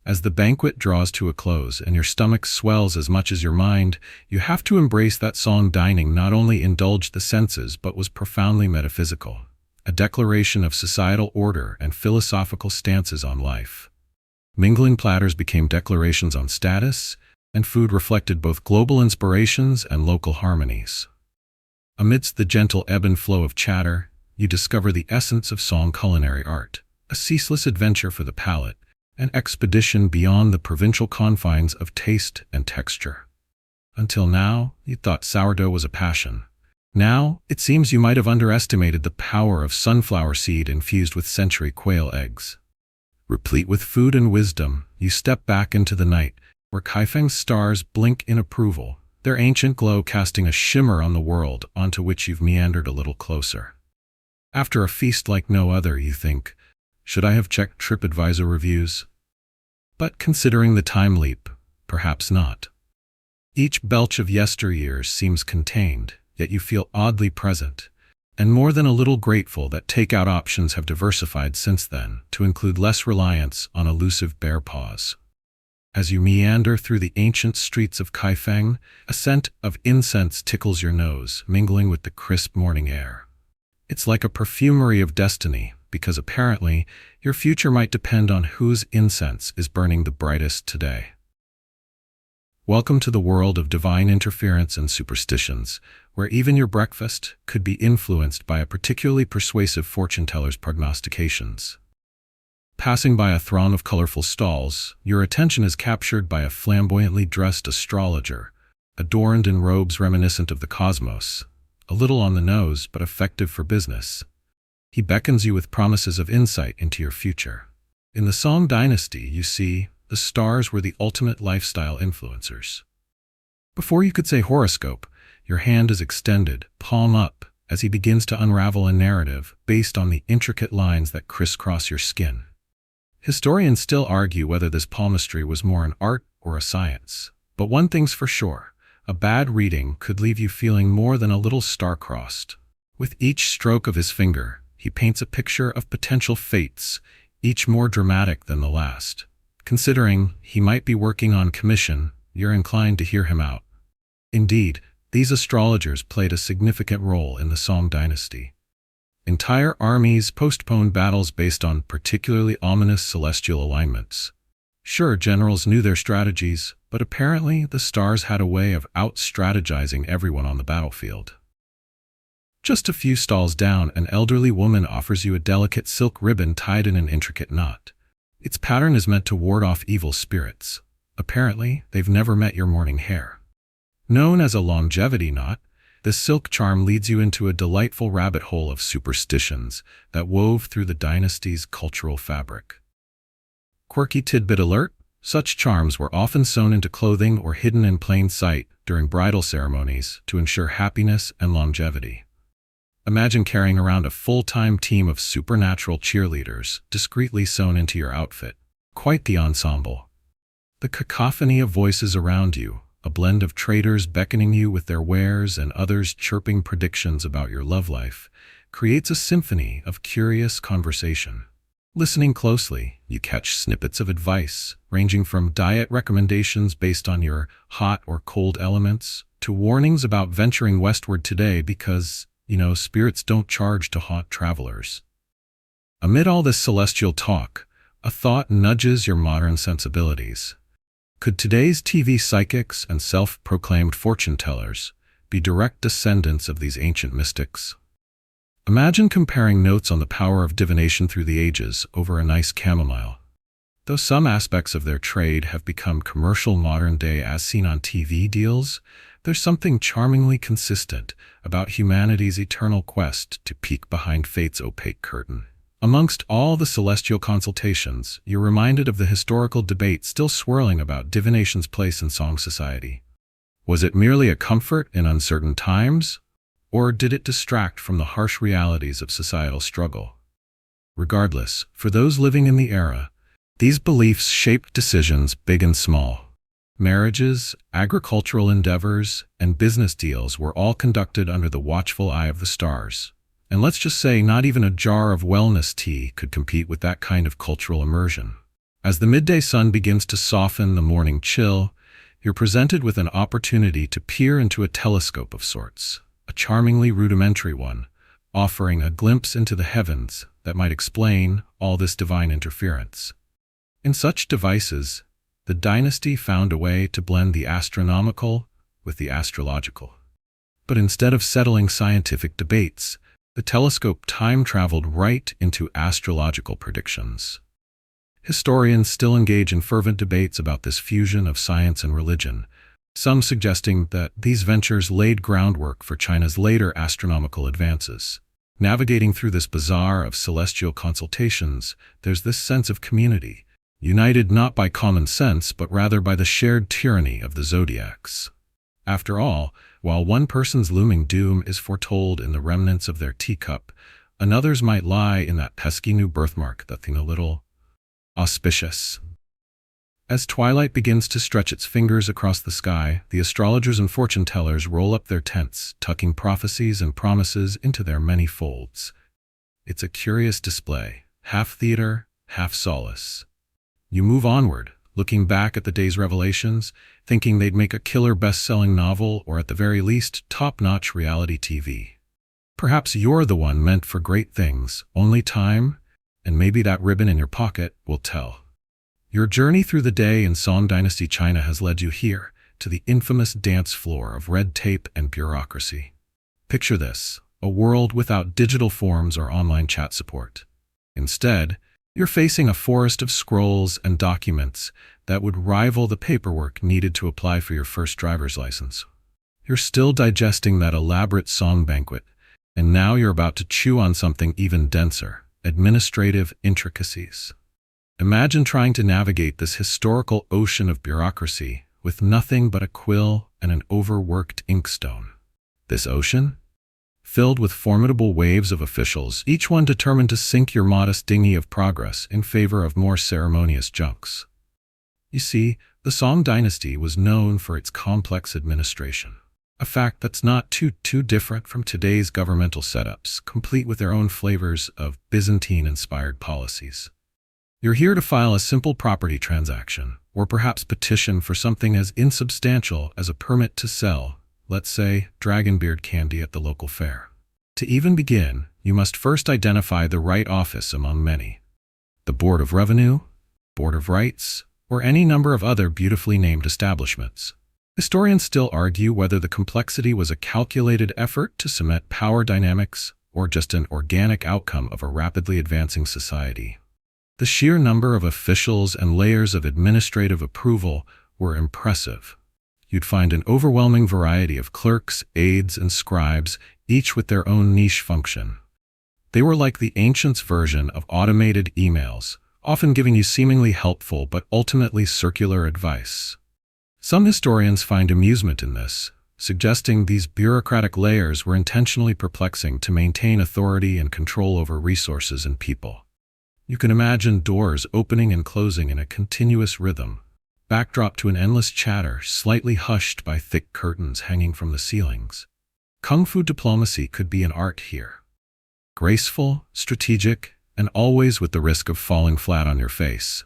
S1: As the banquet draws to a close and your stomach swells as much as your mind, you have to embrace that Song dining not only indulged the senses but was profoundly metaphysical. A declaration of societal order and philosophical stances on life. Mingling platters became declarations on status, and food reflected both global inspirations and local harmonies. Amidst the gentle ebb and flow of chatter, you discover the essence of Song culinary art, a ceaseless adventure for the palate, an expedition beyond the provincial confines of taste and texture. Until now, you thought sourdough was a passion. Now, it seems you might have underestimated the power of sunflower seed infused with century quail eggs. Replete with food and wisdom, you step back into the night, where Kaifeng's stars blink in approval, their ancient glow casting a shimmer on the world onto which you've meandered a little closer. After a feast like no other, you think, should I have checked TripAdvisor reviews? But considering the time leap, perhaps not. Each belch of yesteryears seems contained, yet you feel oddly present, and more than a little grateful that takeout options have diversified since then to include less reliance on elusive bear paws. As you meander through the ancient streets of Kaifeng, a scent of incense tickles your nose, mingling with the crisp morning air. It's like a perfumery of destiny, because apparently your future might depend on whose incense is burning the brightest today. Welcome to the world of divine interference and superstitions, where even your breakfast could be influenced by a particularly persuasive fortune-teller's prognostications. Passing by a throng of colorful stalls, your attention is captured by a flamboyantly dressed astrologer, adorned in robes reminiscent of the cosmos, a little on the nose but effective for business. He beckons you with promises of insight into your future. In the Song Dynasty, you see, the stars were the ultimate lifestyle influencers. Before you could say horoscope, your hand is extended, palm up, as he begins to unravel a narrative based on the intricate lines that crisscross your skin. Historians still argue whether this palmistry was more an art or a science. But one thing's for sure, a bad reading could leave you feeling more than a little star-crossed. With each stroke of his finger, he paints a picture of potential fates, each more dramatic than the last. Considering he might be working on commission, you're inclined to hear him out. Indeed, these astrologers played a significant role in the Song Dynasty. Entire armies postponed battles based on particularly ominous celestial alignments. Sure, generals knew their strategies, but apparently the stars had a way of out-strategizing everyone on the battlefield. Just a few stalls down, an elderly woman offers you a delicate silk ribbon tied in an intricate knot. Its pattern is meant to ward off evil spirits. Apparently, they've never met your morning hair. Known as a longevity knot, this silk charm leads you into a delightful rabbit hole of superstitions that wove through the dynasty's cultural fabric. Quirky tidbit alert: such charms were often sewn into clothing or hidden in plain sight during bridal ceremonies to ensure happiness and longevity. Imagine carrying around a full-time team of supernatural cheerleaders discreetly sewn into your outfit. Quite the ensemble. The cacophony of voices around you, a blend of traders beckoning you with their wares and others chirping predictions about your love life, creates a symphony of curious conversation. Listening closely, you catch snippets of advice, ranging from diet recommendations based on your hot or cold elements, to warnings about venturing westward today because, spirits don't charge to haunt travelers. Amid all this celestial talk, a thought nudges your modern sensibilities. Could today's TV psychics and self-proclaimed fortune-tellers be direct descendants of these ancient mystics? Imagine comparing notes on the power of divination through the ages over a nice chamomile. Though some aspects of their trade have become commercial modern day as seen on TV deals, there's something charmingly consistent about humanity's eternal quest to peek behind fate's opaque curtain. Amongst all the celestial consultations, you're reminded of the historical debate still swirling about divination's place in song society. Was it merely a comfort in uncertain times, or did it distract from the harsh realities of societal struggle? Regardless, for those living in the era, these beliefs shaped decisions big and small. Marriages, agricultural endeavors, and business deals were all conducted under the watchful eye of the stars. And let's just say not even a jar of wellness tea could compete with that kind of cultural immersion. As the midday sun begins to soften the morning chill, you're presented with an opportunity to peer into a telescope of sorts, a charmingly rudimentary one, offering a glimpse into the heavens that might explain all this divine interference. In such devices, the dynasty found a way to blend the astronomical with the astrological. But instead of settling scientific debates, the telescope time-traveled right into astrological predictions. Historians still engage in fervent debates about this fusion of science and religion, some suggesting that these ventures laid groundwork for China's later astronomical advances. Navigating through this bazaar of celestial consultations, there's this sense of community, united not by common sense but rather by the shared tyranny of the zodiacs. After all, while one person's looming doom is foretold in the remnants of their teacup, another's might lie in that pesky new birthmark that seems a little auspicious. As twilight begins to stretch its fingers across the sky, the astrologers and fortune-tellers roll up their tents, tucking prophecies and promises into their many folds. It's a curious display, half theater, half solace. You move onward, looking back at the day's revelations, thinking they'd make a killer best-selling novel or at the very least, top-notch reality TV. Perhaps you're the one meant for great things, only time, and maybe that ribbon in your pocket, will tell. Your journey through the day in Song Dynasty China has led you here, to the infamous dance floor of red tape and bureaucracy. Picture this, a world without digital forms or online chat support. Instead, you're facing a forest of scrolls and documents that would rival the paperwork needed to apply for your first driver's license. You're still digesting that elaborate song banquet, and now you're about to chew on something even denser, administrative intricacies. Imagine trying to navigate this historical ocean of bureaucracy with nothing but a quill and an overworked inkstone. This ocean? Filled with formidable waves of officials, each one determined to sink your modest dinghy of progress in favor of more ceremonious junks. You see, the Song Dynasty was known for its complex administration. A fact that's not too different from today's governmental setups, complete with their own flavors of Byzantine-inspired policies. You're here to file a simple property transaction, or perhaps petition for something as insubstantial as a permit to sell, let's say, dragonbeard candy at the local fair. To even begin, you must first identify the right office among many. The Board of Revenue, Board of Rights, or any number of other beautifully named establishments. Historians still argue whether the complexity was a calculated effort to cement power dynamics or just an organic outcome of a rapidly advancing society. The sheer number of officials and layers of administrative approval were impressive. You'd find an overwhelming variety of clerks, aides, and scribes, each with their own niche function. They were like the ancients' version of automated emails, often giving you seemingly helpful but ultimately circular advice. Some historians find amusement in this, suggesting these bureaucratic layers were intentionally perplexing to maintain authority and control over resources and people. You can imagine doors opening and closing in a continuous rhythm, backdrop to an endless chatter slightly hushed by thick curtains hanging from the ceilings. Kung Fu diplomacy could be an art here. Graceful, strategic, and always with the risk of falling flat on your face.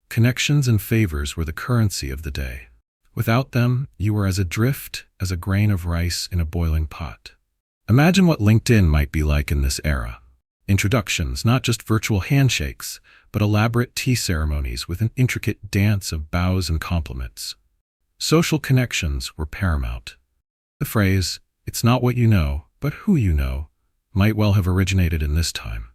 S1: Connections and favors were the currency of the day. Without them, you were as adrift as a grain of rice in a boiling pot. Imagine what LinkedIn might be like in this era. Introductions, not just virtual handshakes, but elaborate tea ceremonies with an intricate dance of bows and compliments. Social connections were paramount. The phrase, "It's not what you know, but who you know," might well have originated in this time.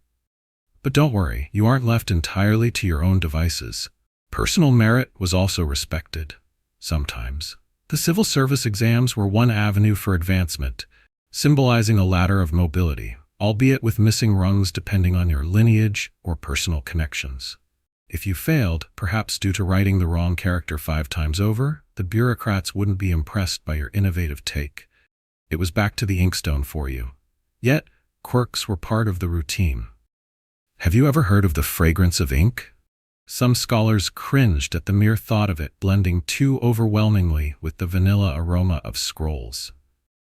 S1: But don't worry, you aren't left entirely to your own devices. Personal merit was also respected. Sometimes. The civil service exams were one avenue for advancement, symbolizing a ladder of mobility, albeit with missing rungs depending on your lineage or personal connections. If you failed, perhaps due to writing the wrong character 5 times over, the bureaucrats wouldn't be impressed by your innovative take. It was back to the inkstone for you. Yet, quirks were part of the routine. Have you ever heard of the fragrance of ink? Some scholars cringed at the mere thought of it blending too overwhelmingly with the vanilla aroma of scrolls.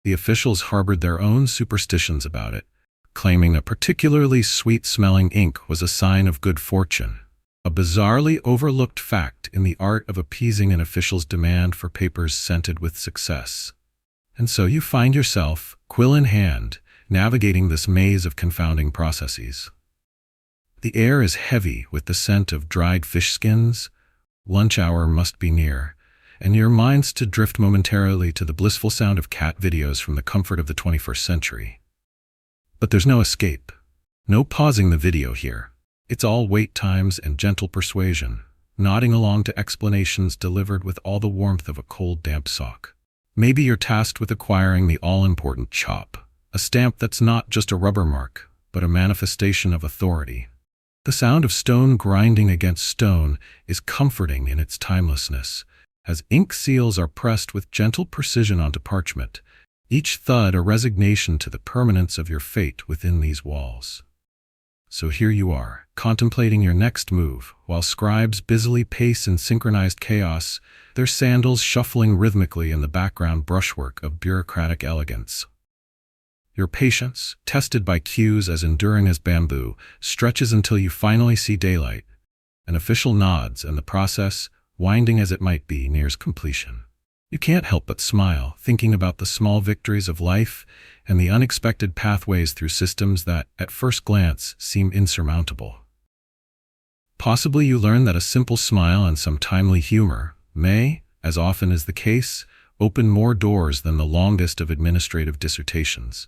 S1: The officials harbored their own superstitions about it, claiming a particularly sweet-smelling ink was a sign of good fortune, a bizarrely overlooked fact in the art of appeasing an official's demand for papers scented with success. And so you find yourself, quill in hand, navigating this maze of confounding processes. The air is heavy with the scent of dried fish skins, lunch hour must be near, and your mind's to drift momentarily to the blissful sound of cat videos from the comfort of the 21st century. But there's no escape. No pausing the video here. It's all wait times and gentle persuasion, nodding along to explanations delivered with all the warmth of a cold, damp sock. Maybe you're tasked with acquiring the all-important chop, a stamp that's not just a rubber mark, but a manifestation of authority. The sound of stone grinding against stone is comforting in its timelessness, as ink seals are pressed with gentle precision onto parchment, each thud a resignation to the permanence of your fate within these walls. So here you are, contemplating your next move, while scribes busily pace in synchronized chaos, their sandals shuffling rhythmically in the background brushwork of bureaucratic elegance. Your patience, tested by cues as enduring as bamboo, stretches until you finally see daylight. An official nods, and the process, winding as it might be, nears completion. You can't help but smile, thinking about the small victories of life and the unexpected pathways through systems that, at first glance, seem insurmountable. Possibly you learn that a simple smile and some timely humor may, as often is the case, open more doors than the longest of administrative dissertations.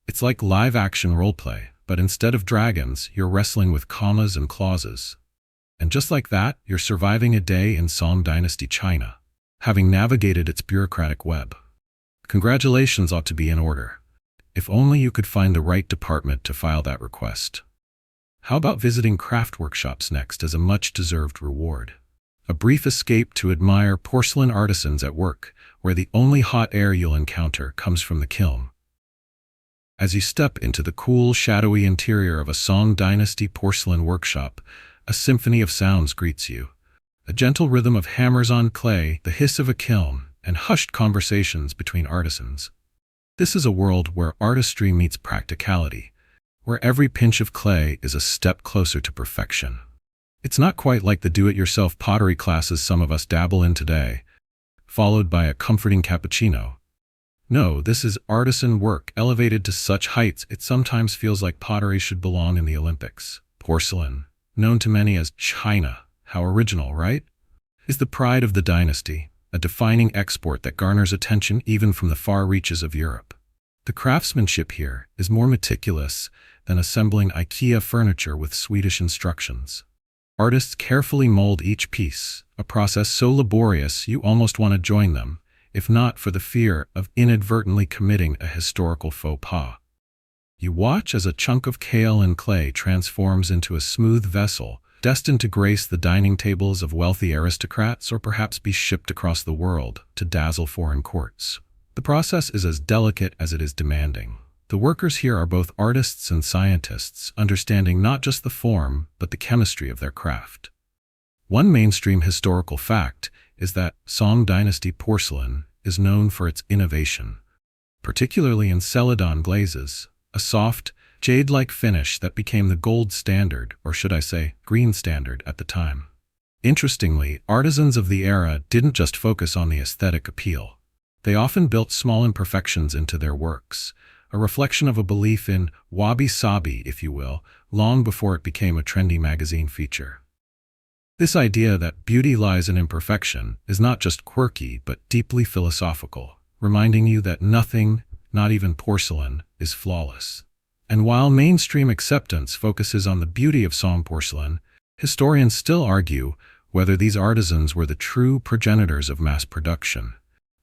S1: It's like live-action roleplay, but instead of dragons, you're wrestling with commas and clauses. And just like that, you're surviving a day in Song Dynasty China, having navigated its bureaucratic web. Congratulations ought to be in order. If only you could find the right department to file that request. How about visiting craft workshops next as a much-deserved reward? A brief escape to admire porcelain artisans at work, where the only hot air you'll encounter comes from the kiln. As you step into the cool, shadowy interior of a Song Dynasty porcelain workshop, a symphony of sounds greets you. A gentle rhythm of hammers on clay, the hiss of a kiln, and hushed conversations between artisans. This is a world where artistry meets practicality, where every pinch of clay is a step closer to perfection. It's not quite like the do-it-yourself pottery classes some of us dabble in today, followed by a comforting cappuccino. No, this is artisan work elevated to such heights it sometimes feels like pottery should belong in the Olympics. Porcelain, known to many as China, how original, right? Is the pride of the dynasty, a defining export that garners attention even from the far reaches of Europe. The craftsmanship here is more meticulous than assembling IKEA furniture with Swedish instructions. Artists carefully mold each piece, a process so laborious you almost want to join them, if not for the fear of inadvertently committing a historical faux pas. You watch as a chunk of kale and clay transforms into a smooth vessel, destined to grace the dining tables of wealthy aristocrats or perhaps be shipped across the world to dazzle foreign courts. The process is as delicate as it is demanding. The workers here are both artists and scientists, understanding not just the form, but the chemistry of their craft. One mainstream historical fact is that Song Dynasty porcelain is known for its innovation, particularly in celadon glazes, a soft, jade-like finish that became the gold standard, or should I say, green standard at the time. Interestingly, artisans of the era didn't just focus on the aesthetic appeal. They often built small imperfections into their works, a reflection of a belief in wabi-sabi, if you will, long before it became a trendy magazine feature. This idea that beauty lies in imperfection is not just quirky but deeply philosophical, reminding you that nothing, not even porcelain, is flawless. And while mainstream acceptance focuses on the beauty of Song porcelain, historians still argue whether these artisans were the true progenitors of mass production,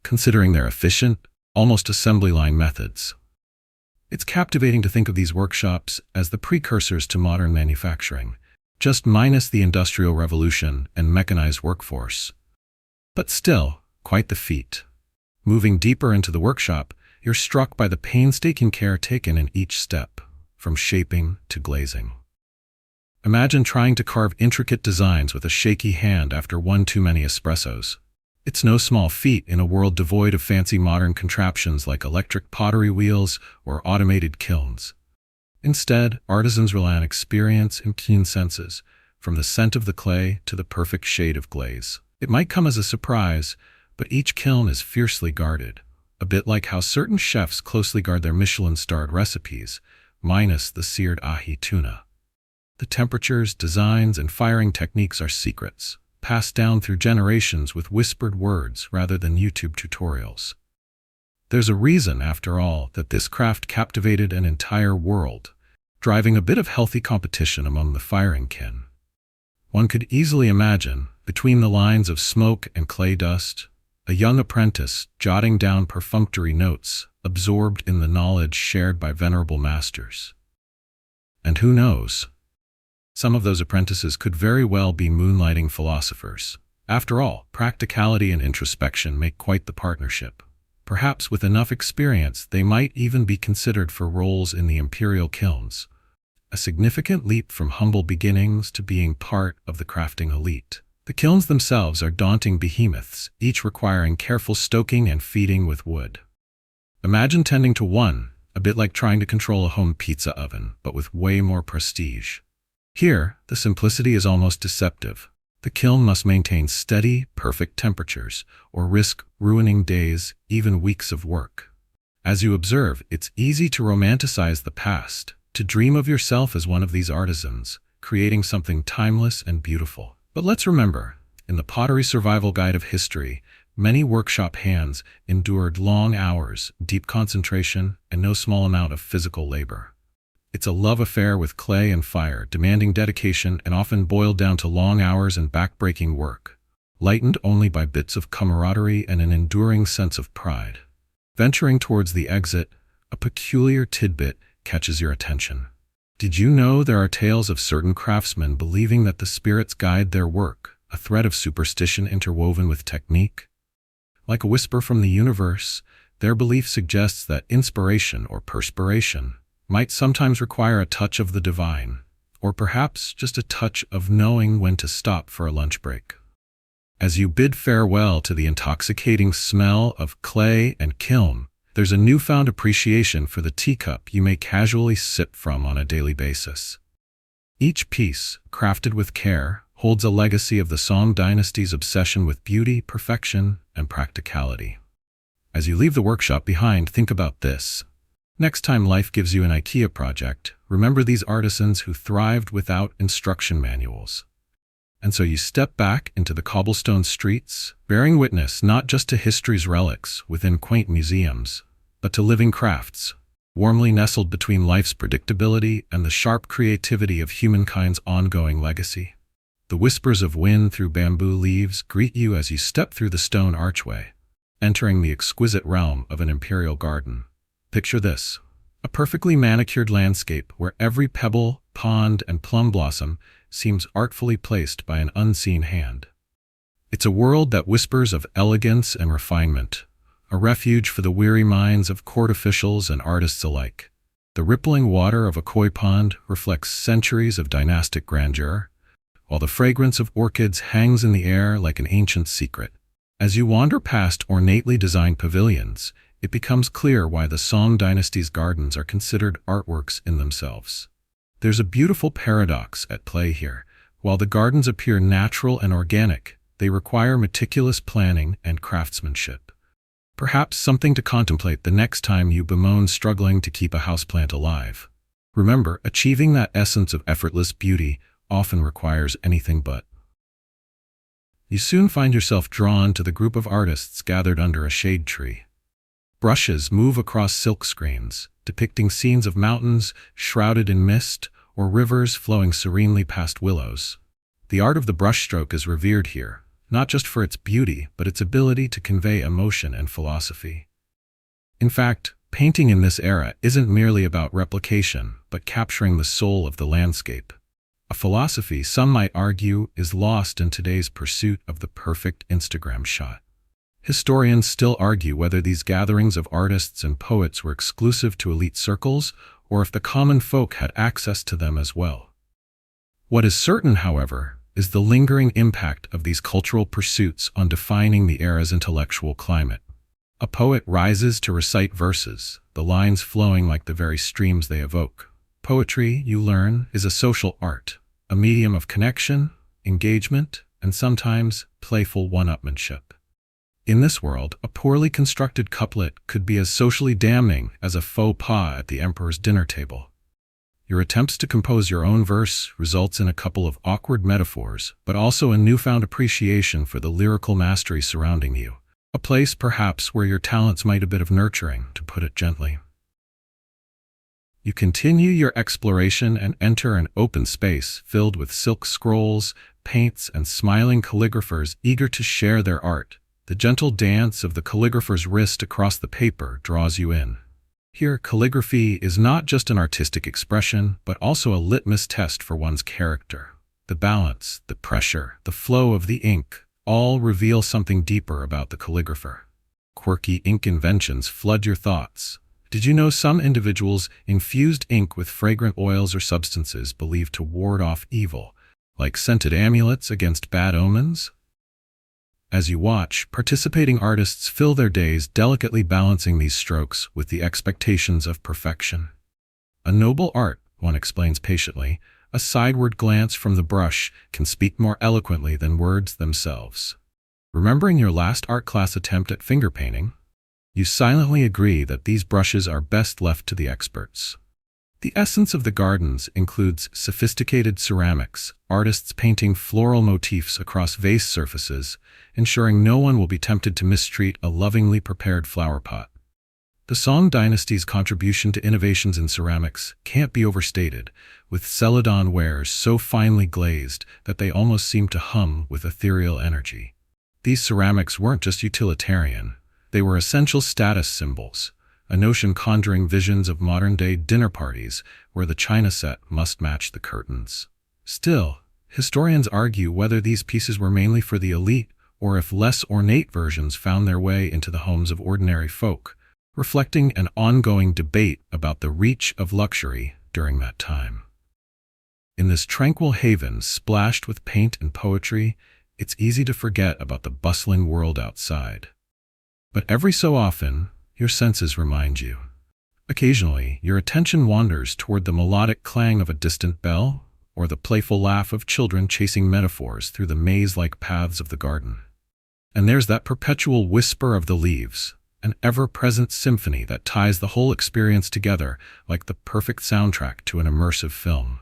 S1: considering their efficient, almost assembly line methods. It's captivating to think of these workshops as the precursors to modern manufacturing, just minus the Industrial Revolution and mechanized workforce. But still, quite the feat. Moving deeper into the workshop, you're struck by the painstaking care taken in each step, from shaping to glazing. Imagine trying to carve intricate designs with a shaky hand after one too many espressos. It's no small feat in a world devoid of fancy modern contraptions like electric pottery wheels or automated kilns. Instead, artisans rely on experience and keen senses, from the scent of the clay to the perfect shade of glaze. It might come as a surprise, but each kiln is fiercely guarded, a bit like how certain chefs closely guard their Michelin-starred recipes, minus the seared ahi tuna. The temperatures, designs, and firing techniques are secrets, passed down through generations with whispered words rather than YouTube tutorials. There's a reason, after all, that this craft captivated an entire world, driving a bit of healthy competition among the firing kin. One could easily imagine, between the lines of smoke and clay dust, a young apprentice jotting down perfunctory notes, absorbed in the knowledge shared by venerable masters. And who knows? Some of those apprentices could very well be moonlighting philosophers. After all, practicality and introspection make quite the partnership. Perhaps with enough experience, they might even be considered for roles in the imperial kilns. a significant leap from humble beginnings to being part of the crafting elite. The kilns themselves are daunting behemoths, each requiring careful stoking and feeding with wood. Imagine tending to one, a bit like trying to control a home pizza oven, but with way more prestige. Here, the simplicity is almost deceptive. The kiln must maintain steady, perfect temperatures, or risk ruining days, even weeks of work. As you observe, it's easy to romanticize the past, to dream of yourself as one of these artisans, creating something timeless and beautiful. But let's remember, in the pottery survival guide of history, many workshop hands endured long hours, deep concentration, and no small amount of physical labor. It's a love affair with clay and fire, demanding dedication and often boiled down to long hours and back-breaking work, lightened only by bits of camaraderie and an enduring sense of pride. Venturing towards the exit, a peculiar tidbit catches your attention. Did you know there are tales of certain craftsmen believing that the spirits guide their work, a thread of superstition interwoven with technique? Like a whisper from the universe, their belief suggests that inspiration or perspiration might sometimes require a touch of the divine, or perhaps just a touch of knowing when to stop for a lunch break. As you bid farewell to the intoxicating smell of clay and kiln, there's a newfound appreciation for the teacup you may casually sip from on a daily basis. Each piece, crafted with care, holds a legacy of the Song Dynasty's obsession with beauty, perfection, and practicality. As you leave the workshop behind, think about this. Next time life gives you an IKEA project, remember these artisans who thrived without instruction manuals. And so you step back into the cobblestone streets, bearing witness not just to history's relics within quaint museums, but to living crafts, warmly nestled between life's predictability and the sharp creativity of humankind's ongoing legacy. The whispers of wind through bamboo leaves greet you as you step through the stone archway, entering the exquisite realm of an imperial garden. Picture this: a perfectly manicured landscape where every pebble, pond, and plum blossom seems artfully placed by an unseen hand. It's a world that whispers of elegance and refinement, a refuge for the weary minds of court officials and artists alike. The rippling water of a koi pond reflects centuries of dynastic grandeur, while the fragrance of orchids hangs in the air like an ancient secret. As you wander past ornately designed pavilions, it becomes clear why the Song Dynasty's gardens are considered artworks in themselves. There's a beautiful paradox at play here. While the gardens appear natural and organic, they require meticulous planning and craftsmanship. Perhaps something to contemplate the next time you bemoan struggling to keep a houseplant alive. Remember, achieving that essence of effortless beauty often requires anything but. You soon find yourself drawn to the group of artists gathered under a shade tree. Brushes move across silk screens, depicting scenes of mountains shrouded in mist or rivers flowing serenely past willows. The art of the brushstroke is revered here, not just for its beauty, but its ability to convey emotion and philosophy. In fact, painting in this era isn't merely about replication, but capturing the soul of the landscape. A philosophy, some might argue, is lost in today's pursuit of the perfect Instagram shot. Historians still argue whether these gatherings of artists and poets were exclusive to elite circles or if the common folk had access to them as well. What is certain, however, is the lingering impact of these cultural pursuits on defining the era's intellectual climate. A poet rises to recite verses, the lines flowing like the very streams they evoke. Poetry, you learn, is a social art, a medium of connection, engagement, and sometimes playful one-upmanship. In this world, a poorly constructed couplet could be as socially damning as a faux pas at the emperor's dinner table. Your attempts to compose your own verse results in a couple of awkward metaphors, but also a newfound appreciation for the lyrical mastery surrounding you, a place perhaps where your talents might a bit of nurturing, to put it gently. You continue your exploration and enter an open space filled with silk scrolls, paints, and smiling calligraphers eager to share their art. The gentle dance of the calligrapher's wrist across the paper draws you in. Here, calligraphy is not just an artistic expression, but also a litmus test for one's character. The balance, the pressure, the flow of the ink, all reveal something deeper about the calligrapher. Quirky ink inventions flood your thoughts, Did you know some individuals infused ink with fragrant oils or substances believed to ward off evil, like scented amulets against bad omens? As you watch, participating artists fill their days delicately balancing these strokes with the expectations of perfection. A noble art, one explains patiently, a sideward glance from the brush can speak more eloquently than words themselves. Remembering your last art class attempt at finger painting, you silently agree that these brushes are best left to the experts. The essence of the gardens includes sophisticated ceramics, artists painting floral motifs across vase surfaces, ensuring no one will be tempted to mistreat a lovingly prepared flower pot. The Song Dynasty's contribution to innovations in ceramics can't be overstated, with celadon wares so finely glazed that they almost seem to hum with ethereal energy. These ceramics weren't just utilitarian, they were essential status symbols, a notion conjuring visions of modern-day dinner parties where the china set must match the curtains. Still, historians argue whether these pieces were mainly for the elite or if less ornate versions found their way into the homes of ordinary folk, reflecting an ongoing debate about the reach of luxury during that time. In this tranquil haven splashed with paint and poetry, it's easy to forget about the bustling world outside. But every so often, your senses remind you. Occasionally, your attention wanders toward the melodic clang of a distant bell or the playful laugh of children chasing metaphors through the maze-like paths of the garden. And there's that perpetual whisper of the leaves, an ever-present symphony that ties the whole experience together like the perfect soundtrack to an immersive film.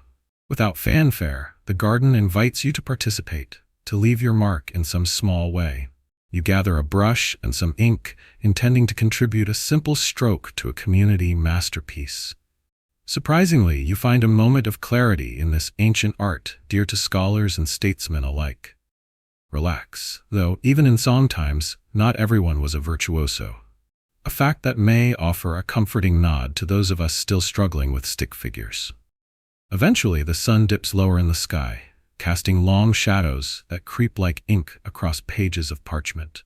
S1: Without fanfare, the garden invites you to participate, to leave your mark in some small way. You gather a brush and some ink, intending to contribute a simple stroke to a community masterpiece. Surprisingly, you find a moment of clarity in this ancient art, dear to scholars and statesmen alike. Relax, though even in song times, not everyone was a virtuoso. A fact that may offer a comforting nod to those of us still struggling with stick figures. Eventually, the sun dips lower in the sky, casting long shadows that creep like ink across pages of parchment.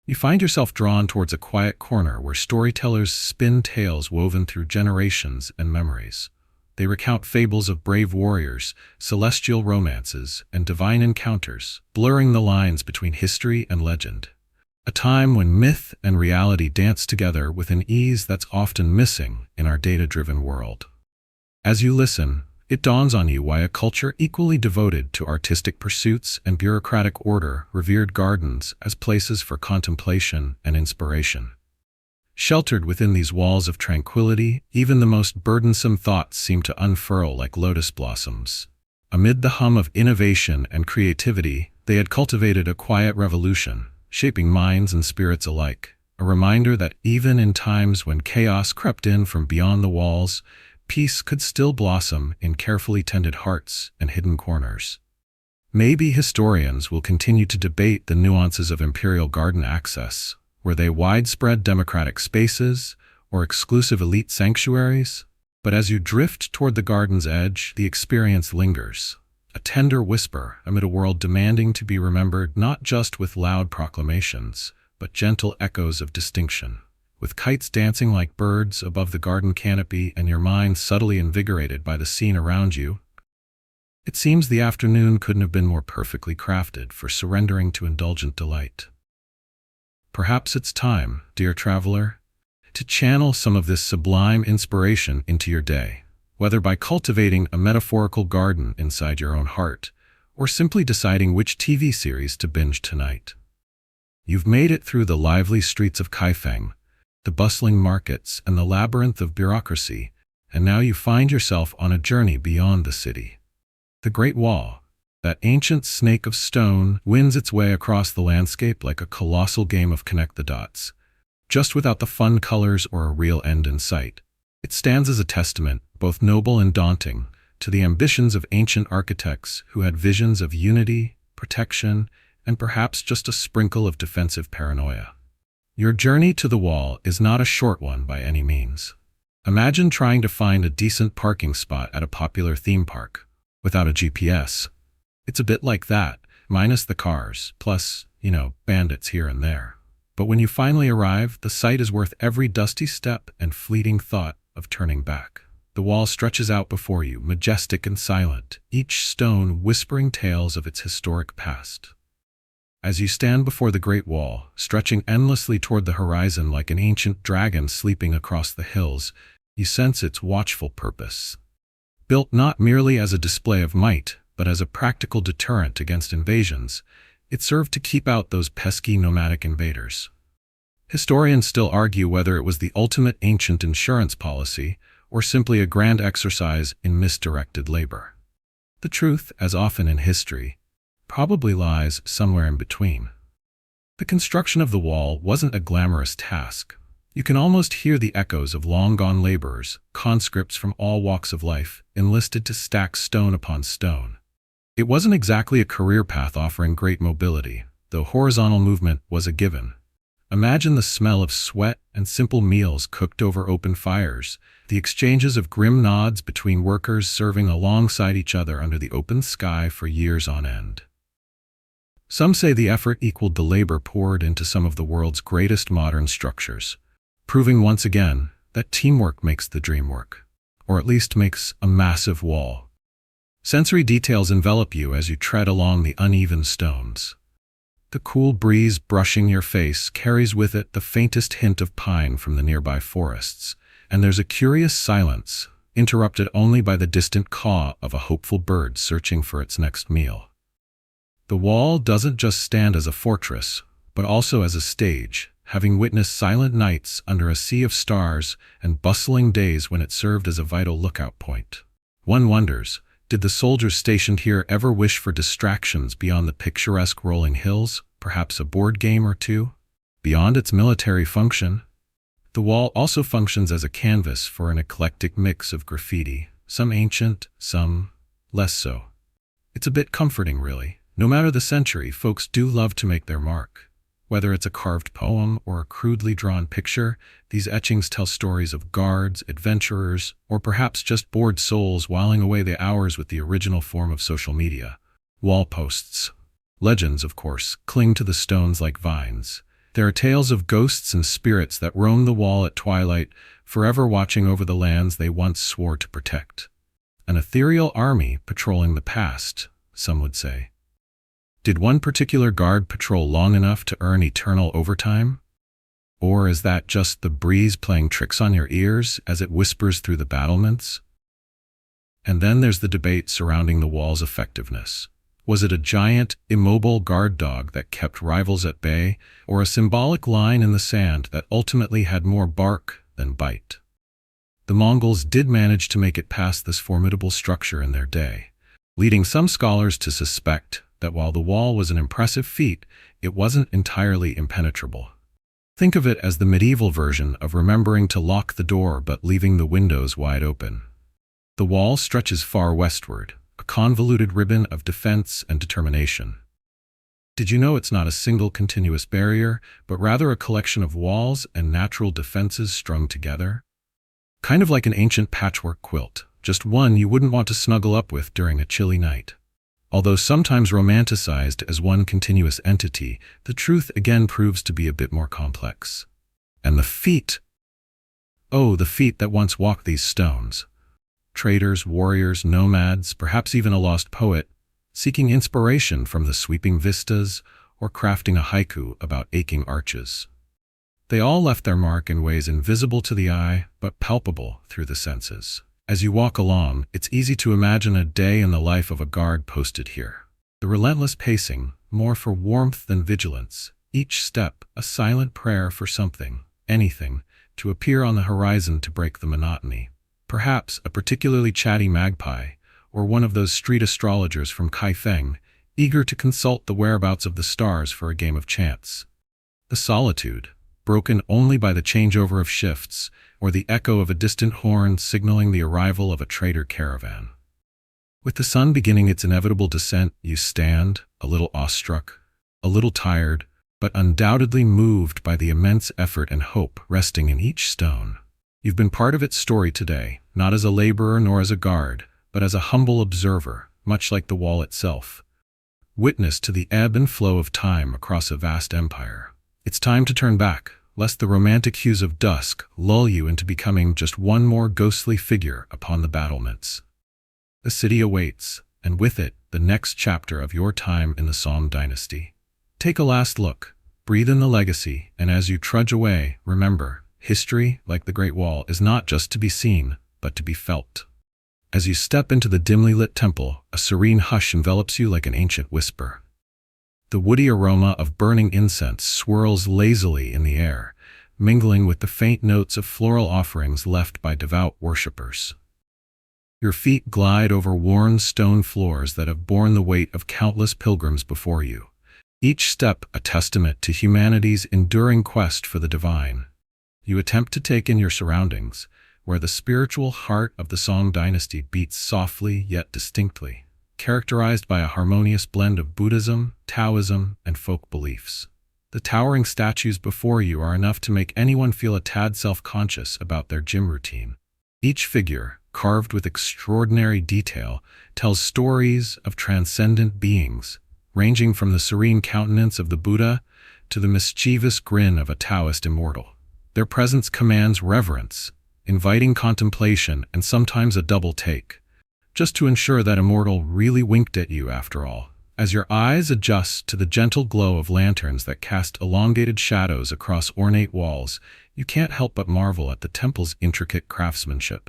S1: You find yourself drawn towards a quiet corner where storytellers spin tales woven through generations and memories. They recount fables of brave warriors, celestial romances, and divine encounters, blurring the lines between history and legend. A time when myth and reality dance together with an ease that's often missing in our data-driven world. As you listen, it dawns on you why a culture equally devoted to artistic pursuits and bureaucratic order revered gardens as places for contemplation and inspiration. Sheltered within these walls of tranquility, even the most burdensome thoughts seem to unfurl like lotus blossoms. Amid the hum of innovation and creativity, they had cultivated a quiet revolution, shaping minds and spirits alike, a reminder that even in times when chaos crept in from beyond the walls, peace could still blossom in carefully tended hearts and hidden corners. Maybe historians will continue to debate the nuances of imperial garden access. Were they widespread democratic spaces or exclusive elite sanctuaries? But as you drift toward the garden's edge, the experience lingers, a tender whisper amid a world demanding to be remembered not just with loud proclamations, but gentle echoes of distinction. With kites dancing like birds above the garden canopy and your mind subtly invigorated by the scene around you, it seems the afternoon couldn't have been more perfectly crafted for surrendering to indulgent delight. Perhaps it's time, dear traveler, to channel some of this sublime inspiration into your day, whether by cultivating a metaphorical garden inside your own heart, or simply deciding which TV series to binge tonight. You've made it through the lively streets of Kaifeng, the bustling markets, and the labyrinth of bureaucracy, and now you find yourself on a journey beyond the city. The Great Wall, that ancient snake of stone, winds its way across the landscape like a colossal game of connect the dots, just without the fun colors or a real end in sight. It stands as a testament, both noble and daunting, to the ambitions of ancient architects who had visions of unity, protection, and perhaps just a sprinkle of defensive paranoia. Your journey to the wall is not a short one by any means. Imagine trying to find a decent parking spot at a popular theme park without a GPS. It's a bit like that, minus the cars, plus, bandits here and there. But when you finally arrive, the sight is worth every dusty step and fleeting thought of turning back. The wall stretches out before you, majestic and silent, each stone whispering tales of its historic past. As you stand before the Great Wall, stretching endlessly toward the horizon like an ancient dragon sleeping across the hills, you sense its watchful purpose. Built not merely as a display of might, but as a practical deterrent against invasions, it served to keep out those pesky nomadic invaders. Historians still argue whether it was the ultimate ancient insurance policy or simply a grand exercise in misdirected labor. The truth, as often in history, probably lies somewhere in between. The construction of the wall wasn't a glamorous task. You can almost hear the echoes of long-gone laborers, conscripts from all walks of life, enlisted to stack stone upon stone. It wasn't exactly a career path offering great mobility, though horizontal movement was a given. Imagine the smell of sweat and simple meals cooked over open fires, the exchanges of grim nods between workers serving alongside each other under the open sky for years on end. Some say the effort equaled the labor poured into some of the world's greatest modern structures, proving once again that teamwork makes the dream work, or at least makes a massive wall. Sensory details envelop you as you tread along the uneven stones. The cool breeze brushing your face carries with it the faintest hint of pine from the nearby forests, and there's a curious silence, interrupted only by the distant caw of a hopeful bird searching for its next meal. The wall doesn't just stand as a fortress, but also as a stage, having witnessed silent nights under a sea of stars and bustling days when it served as a vital lookout point. One wonders, did the soldiers stationed here ever wish for distractions beyond the picturesque rolling hills, perhaps a board game or two? Beyond its military function, the wall also functions as a canvas for an eclectic mix of graffiti, some ancient, some less so. It's a bit comforting, really. No matter the century, folks do love to make their mark. Whether it's a carved poem or a crudely drawn picture, these etchings tell stories of guards, adventurers, or perhaps just bored souls whiling away the hours with the original form of social media. Wall posts. Legends, of course, cling to the stones like vines. There are tales of ghosts and spirits that roam the wall at twilight, forever watching over the lands they once swore to protect. An ethereal army patrolling the past, some would say. Did one particular guard patrol long enough to earn eternal overtime? Or is that just the breeze playing tricks on your ears as it whispers through the battlements? And then there's the debate surrounding the wall's effectiveness. Was it a giant, immobile guard dog that kept rivals at bay, or a symbolic line in the sand that ultimately had more bark than bite? The Mongols did manage to make it past this formidable structure in their day, leading some scholars to suspect that while the wall was an impressive feat, it wasn't entirely impenetrable. Think of it as the medieval version of remembering to lock the door but leaving the windows wide open. The wall stretches far westward, a convoluted ribbon of defense and determination. Did you know it's not a single continuous barrier, but rather a collection of walls and natural defenses strung together? Kind of like an ancient patchwork quilt, just one you wouldn't want to snuggle up with during a chilly night. Although sometimes romanticized as one continuous entity, the truth again proves to be a bit more complex. And the feet! Oh, the feet that once walked these stones. Traders, warriors, nomads, perhaps even a lost poet, seeking inspiration from the sweeping vistas or crafting a haiku about aching arches. They all left their mark in ways invisible to the eye, but palpable through the senses. As you walk along, it's easy to imagine a day in the life of a guard posted here. The relentless pacing, more for warmth than vigilance, each step a silent prayer for something, anything, to appear on the horizon to break the monotony. Perhaps a particularly chatty magpie, or one of those street astrologers from Kaifeng, eager to consult the whereabouts of the stars for a game of chance. The solitude, broken only by the changeover of shifts, or the echo of a distant horn signaling the arrival of a trader caravan. With the sun beginning its inevitable descent, you stand, a little awestruck, a little tired, but undoubtedly moved by the immense effort and hope resting in each stone. You've been part of its story today, not as a laborer nor as a guard, but as a humble observer, much like the wall itself. Witness to the ebb and flow of time across a vast empire. It's time to turn back, lest the romantic hues of dusk lull you into becoming just one more ghostly figure upon the battlements. The city awaits, and with it, the next chapter of your time in the Song Dynasty. Take a last look, breathe in the legacy, and as you trudge away, remember, history, like the Great Wall, is not just to be seen, but to be felt. As you step into the dimly lit temple, a serene hush envelops you like an ancient whisper. The woody aroma of burning incense swirls lazily in the air, mingling with the faint notes of floral offerings left by devout worshippers. Your feet glide over worn stone floors that have borne the weight of countless pilgrims before you, each step a testament to humanity's enduring quest for the divine. You attempt to take in your surroundings, where the spiritual heart of the Song Dynasty beats softly yet distinctly, characterized by a harmonious blend of Buddhism, Taoism, and folk beliefs. The towering statues before you are enough to make anyone feel a tad self-conscious about their gym routine. Each figure, carved with extraordinary detail, tells stories of transcendent beings, ranging from the serene countenance of the Buddha to the mischievous grin of a Taoist immortal. Their presence commands reverence, inviting contemplation and sometimes a double take, just to ensure that immortal really winked at you after all. As your eyes adjust to the gentle glow of lanterns that cast elongated shadows across ornate walls, you can't help but marvel at the temple's intricate craftsmanship.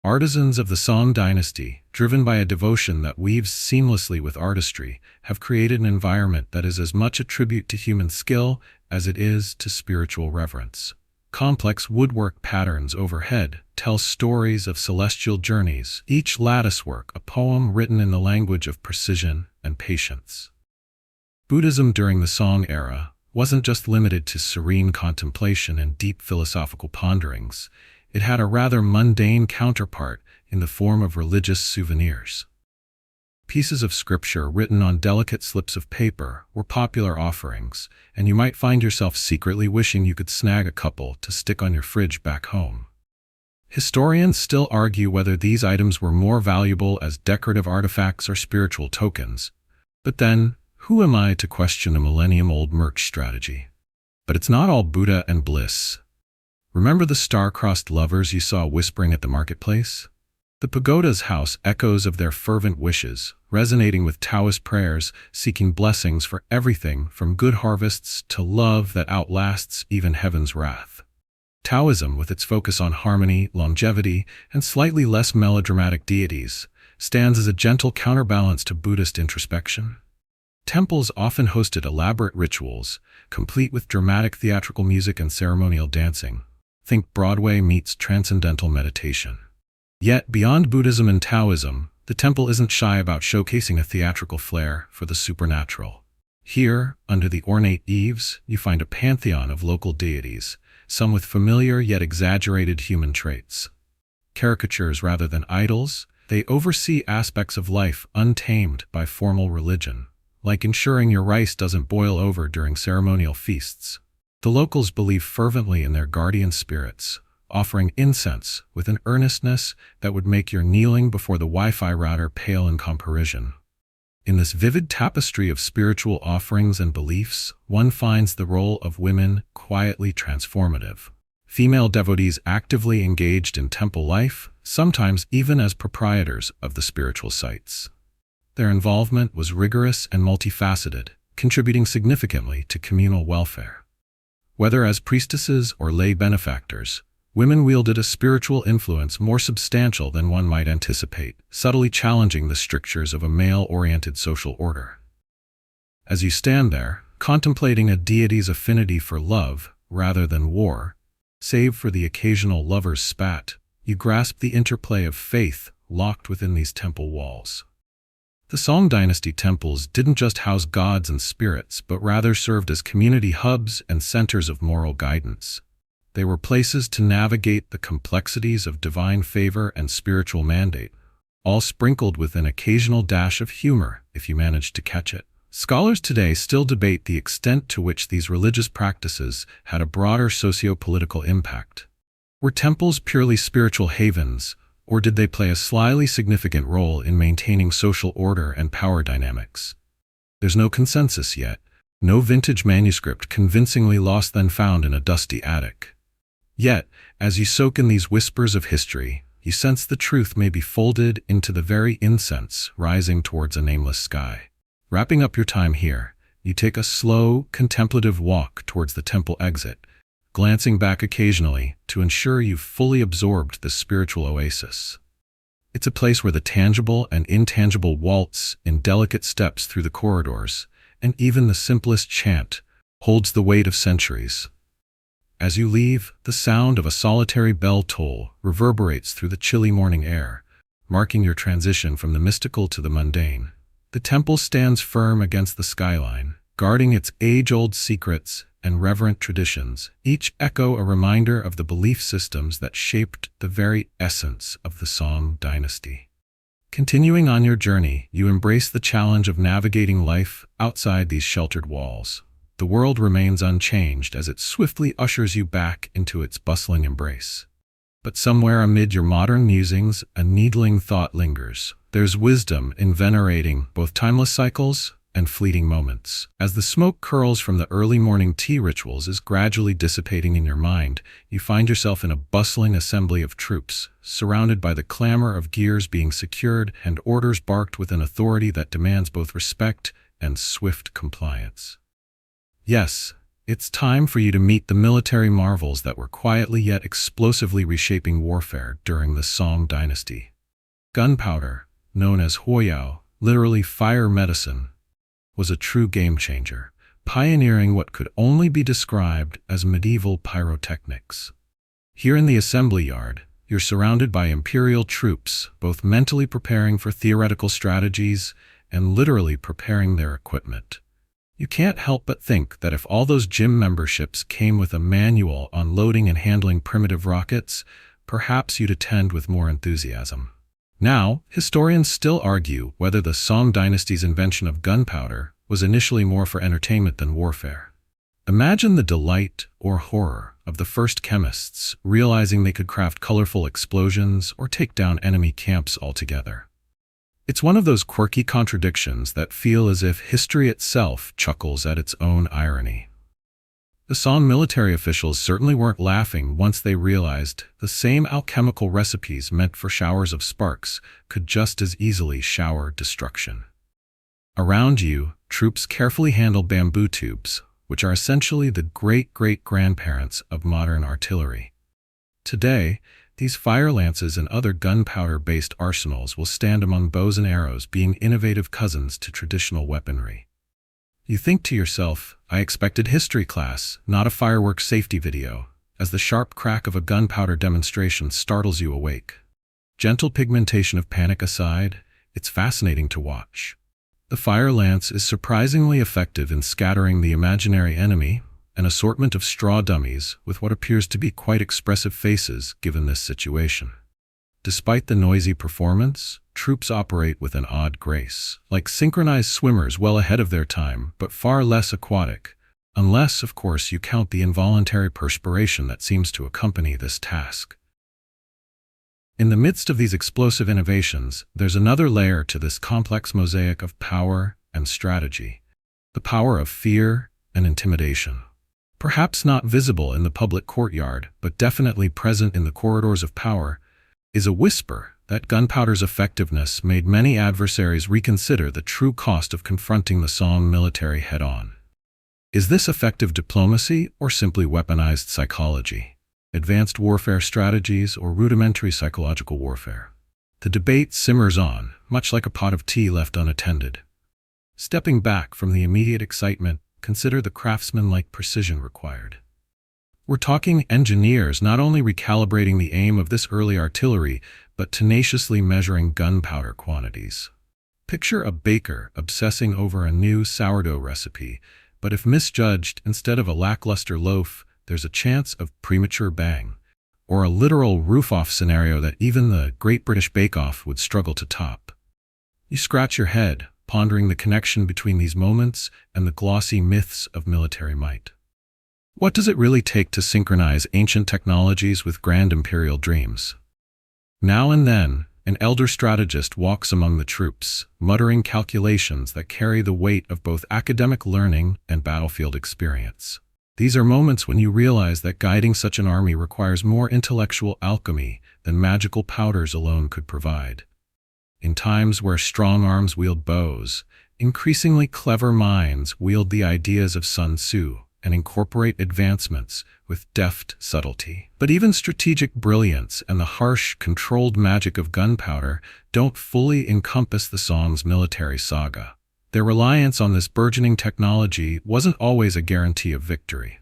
S1: Artisans of the Song Dynasty, driven by a devotion that weaves seamlessly with artistry, have created an environment that is as much a tribute to human skill as it is to spiritual reverence. Complex woodwork patterns overhead tell stories of celestial journeys, each latticework a poem written in the language of precision and patience. Buddhism during the Song era wasn't just limited to serene contemplation and deep philosophical ponderings. It had a rather mundane counterpart in the form of religious souvenirs. Pieces of scripture written on delicate slips of paper were popular offerings, and you might find yourself secretly wishing you could snag a couple to stick on your fridge back home. Historians still argue whether these items were more valuable as decorative artifacts or spiritual tokens. But then, who am I to question a millennium-old merch strategy? But it's not all Buddha and bliss. Remember the star-crossed lovers you saw whispering at the marketplace? The pagoda's house echoes of their fervent wishes, resonating with Taoist prayers, seeking blessings for everything from good harvests to love that outlasts even heaven's wrath. Taoism, with its focus on harmony, longevity, and slightly less melodramatic deities, stands as a gentle counterbalance to Buddhist introspection. Temples often hosted elaborate rituals, complete with dramatic theatrical music and ceremonial dancing. Think Broadway meets transcendental meditation. Yet, beyond Buddhism and Taoism, the temple isn't shy about showcasing a theatrical flair for the supernatural. Here, under the ornate eaves, you find a pantheon of local deities, some with familiar yet exaggerated human traits. Caricatures rather than idols, they oversee aspects of life untamed by formal religion, like ensuring your rice doesn't boil over during ceremonial feasts. The locals believe fervently in their guardian spirits, offering incense with an earnestness that would make your kneeling before the Wi-Fi router pale in comparison. In this vivid tapestry of spiritual offerings and beliefs, one finds the role of women quietly transformative. Female devotees actively engaged in temple life, sometimes even as proprietors of the spiritual sites. Their involvement was rigorous and multifaceted, contributing significantly to communal welfare. Whether as priestesses or lay benefactors, women wielded a spiritual influence more substantial than one might anticipate, subtly challenging the strictures of a male-oriented social order. As you stand there, contemplating a deity's affinity for love rather than war, save for the occasional lover's spat, you grasp the interplay of faith locked within these temple walls. The Song Dynasty temples didn't just house gods and spirits, but rather served as community hubs and centers of moral guidance. They were places to navigate the complexities of divine favor and spiritual mandate, all sprinkled with an occasional dash of humor if you managed to catch it. Scholars today still debate the extent to which these religious practices had a broader socio-political impact. Were temples purely spiritual havens, or did they play a slyly significant role in maintaining social order and power dynamics? There's no consensus yet, No vintage manuscript convincingly lost then found in a dusty attic. Yet, as you soak in these whispers of history, you sense the truth may be folded into the very incense rising towards a nameless sky. Wrapping up your time here, you take a slow, contemplative walk towards the temple exit, glancing back occasionally to ensure you've fully absorbed this spiritual oasis. It's a place where the tangible and intangible waltz in delicate steps through the corridors, and even the simplest chant holds the weight of centuries. As you leave, the sound of a solitary bell toll reverberates through the chilly morning air, marking your transition from the mystical to the mundane. The temple stands firm against the skyline, guarding its age-old secrets and reverent traditions, each echo a reminder of the belief systems that shaped the very essence of the Song Dynasty. Continuing on your journey, you embrace the challenge of navigating life outside these sheltered walls. The world remains unchanged as it swiftly ushers you back into its bustling embrace. But somewhere amid your modern musings, a needling thought lingers. There's wisdom in venerating both timeless cycles and fleeting moments. As the smoke curls from the early morning tea rituals is gradually dissipating in your mind, you find yourself in a bustling assembly of troops, surrounded by the clamor of gears being secured and orders barked with an authority that demands both respect and swift compliance. Yes, it's time for you to meet the military marvels that were quietly yet explosively reshaping warfare during the Song Dynasty. Gunpowder, known as huoyao, literally fire medicine, was a true game-changer, pioneering what could only be described as medieval pyrotechnics. Here in the assembly yard, you're surrounded by imperial troops, both mentally preparing for theoretical strategies and literally preparing their equipment. You can't help but think that if all those gym memberships came with a manual on loading and handling primitive rockets, perhaps you'd attend with more enthusiasm. Now, historians still argue whether the Song Dynasty's invention of gunpowder was initially more for entertainment than warfare. Imagine the delight or horror of the first chemists realizing they could craft colorful explosions or take down enemy camps altogether. It's one of those quirky contradictions that feel as if history itself chuckles at its own irony. The Song military officials certainly weren't laughing once they realized the same alchemical recipes meant for showers of sparks could just as easily shower destruction. Around you, troops carefully handle bamboo tubes, which are essentially the great-great-grandparents of modern artillery. Today, these fire lances and other gunpowder-based arsenals will stand among bows and arrows, being innovative cousins to traditional weaponry. You think to yourself, I expected history class, not a fireworks safety video, as the sharp crack of a gunpowder demonstration startles you awake. Gentle pigmentation of panic aside, it's fascinating to watch. The fire lance is surprisingly effective in scattering the imaginary enemy, an assortment of straw dummies with what appears to be quite expressive faces given this situation. Despite the noisy performance, troops operate with an odd grace, like synchronized swimmers well ahead of their time, but far less aquatic, unless, of course, you count the involuntary perspiration that seems to accompany this task. In the midst of these explosive innovations, there's another layer to this complex mosaic of power and strategy, the power of fear and intimidation. Perhaps not visible in the public courtyard, but definitely present in the corridors of power, is a whisper that gunpowder's effectiveness made many adversaries reconsider the true cost of confronting the Song military head-on. Is this effective diplomacy or simply weaponized psychology? Advanced warfare strategies or rudimentary psychological warfare? The debate simmers on, much like a pot of tea left unattended. Stepping back from the immediate excitement, consider the craftsman-like precision required. We're talking engineers not only recalibrating the aim of this early artillery, but tenaciously measuring gunpowder quantities. Picture a baker obsessing over a new sourdough recipe, but if misjudged, instead of a lackluster loaf, there's a chance of premature bang, or a literal roof-off scenario that even the Great British Bake Off would struggle to top. You scratch your head, pondering the connection between these moments and the glossy myths of military might. What does it really take to synchronize ancient technologies with grand imperial dreams? Now and then, An elder strategist walks among the troops, muttering calculations that carry the weight of both academic learning and battlefield experience. These are moments when you realize that guiding such an army requires more intellectual alchemy than magical powders alone could provide. In times where strong arms wield bows, increasingly clever minds wield the ideas of Sun Tzu and incorporate advancements with deft subtlety. But even strategic brilliance and the harsh, controlled magic of gunpowder don't fully encompass the Song's military saga. Their reliance on this burgeoning technology wasn't always a guarantee of victory.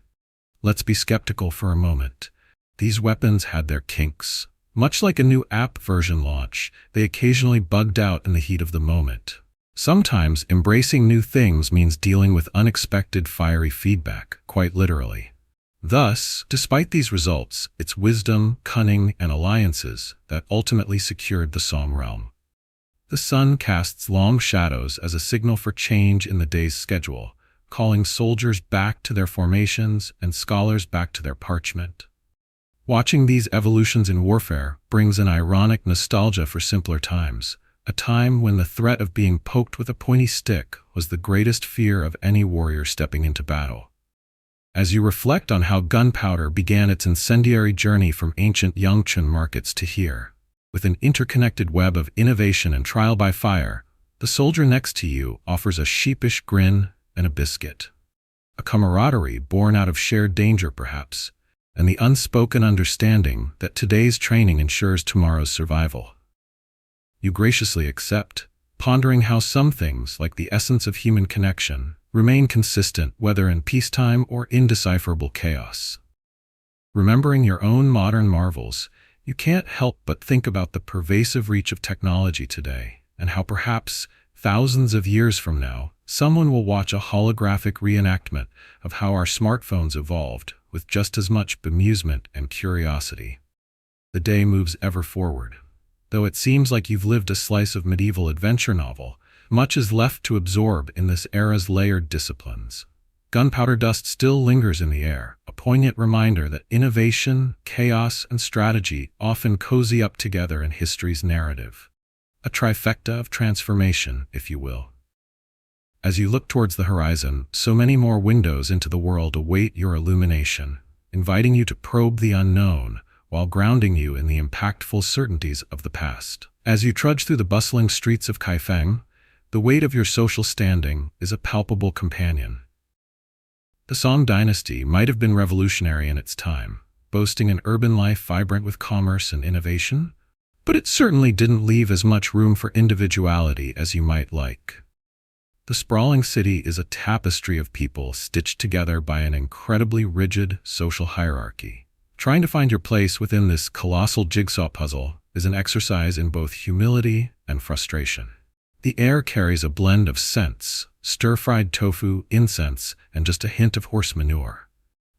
S1: Let's be skeptical for a moment. These weapons had their kinks. Much like a new app version launch, they occasionally bugged out in the heat of the moment. Sometimes embracing new things means dealing with unexpected fiery feedback, quite literally. Thus, despite these results, it's wisdom, cunning, and alliances that ultimately secured the Song realm. The sun casts long shadows as a signal for change in the day's schedule, calling soldiers back to their formations and scholars back to their parchment. Watching these evolutions in warfare brings an ironic nostalgia for simpler times, a time when the threat of being poked with a pointy stick was the greatest fear of any warrior stepping into battle. As you reflect on how gunpowder began its incendiary journey from ancient Yangchun markets to here, with an interconnected web of innovation and trial by fire, the soldier next to you offers a sheepish grin and a biscuit. A camaraderie born out of shared danger, perhaps, and the unspoken understanding that today's training ensures tomorrow's survival. You graciously accept, pondering how some things, like the essence of human connection, remain consistent whether in peacetime or indecipherable chaos. Remembering your own modern marvels, you can't help but think about the pervasive reach of technology today, and how perhaps, thousands of years from now, someone will watch a holographic reenactment of how our smartphones evolved, with just as much bemusement and curiosity. The day moves ever forward. Though it seems like you've lived a slice of medieval adventure novel, much is left to absorb in this era's layered disciplines. Gunpowder dust still lingers in the air, a poignant reminder that innovation, chaos, and strategy often cozy up together in history's narrative. A trifecta of transformation, if you will. As you look towards the horizon, so many more windows into the world await your illumination, inviting you to probe the unknown, while grounding you in the impactful certainties of the past. As you trudge through the bustling streets of Kaifeng, the weight of your social standing is a palpable companion. The Song Dynasty might have been revolutionary in its time, boasting an urban life vibrant with commerce and innovation, but it certainly didn't leave as much room for individuality as you might like. The sprawling city is a tapestry of people stitched together by an incredibly rigid social hierarchy. Trying to find your place within this colossal jigsaw puzzle is an exercise in both humility and frustration. The air carries a blend of scents, stir-fried tofu, incense, and just a hint of horse manure.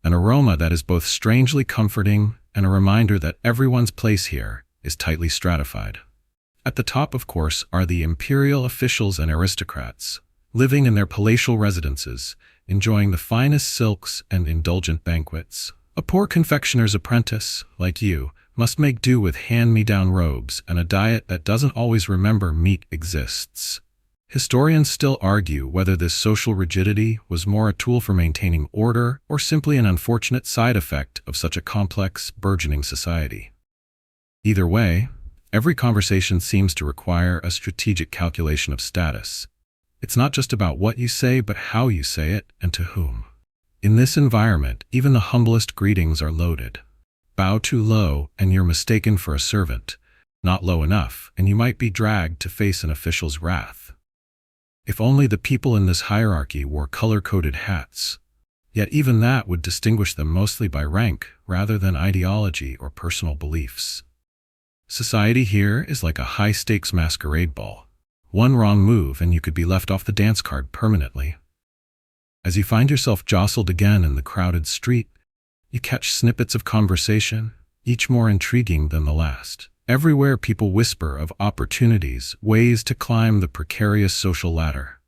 S1: An aroma that is both strangely comforting and a reminder that everyone's place here is tightly stratified. At the top, of course, are the imperial officials and aristocrats, living in their palatial residences, enjoying the finest silks and indulgent banquets. A poor confectioner's apprentice, like you, must make do with hand-me-down robes and a diet that doesn't always remember meat exists. Historians still argue whether this social rigidity was more a tool for maintaining order or simply an unfortunate side effect of such a complex, burgeoning society. Either way, every conversation seems to require a strategic calculation of status. It's not just about what you say, but how you say it and to whom. In this environment, even the humblest greetings are loaded. Bow too low, and you're mistaken for a servant. Not low enough, and you might be dragged to face an official's wrath. If only the people in this hierarchy wore color-coded hats. Yet even that would distinguish them mostly by rank, rather than ideology or personal beliefs. Society here is like a high-stakes masquerade ball. One wrong move and you could be left off the dance card permanently. As you find yourself jostled again in the crowded street, you catch snippets of conversation, each more intriguing than the last. Everywhere people whisper of opportunities, ways to climb the precarious social ladder.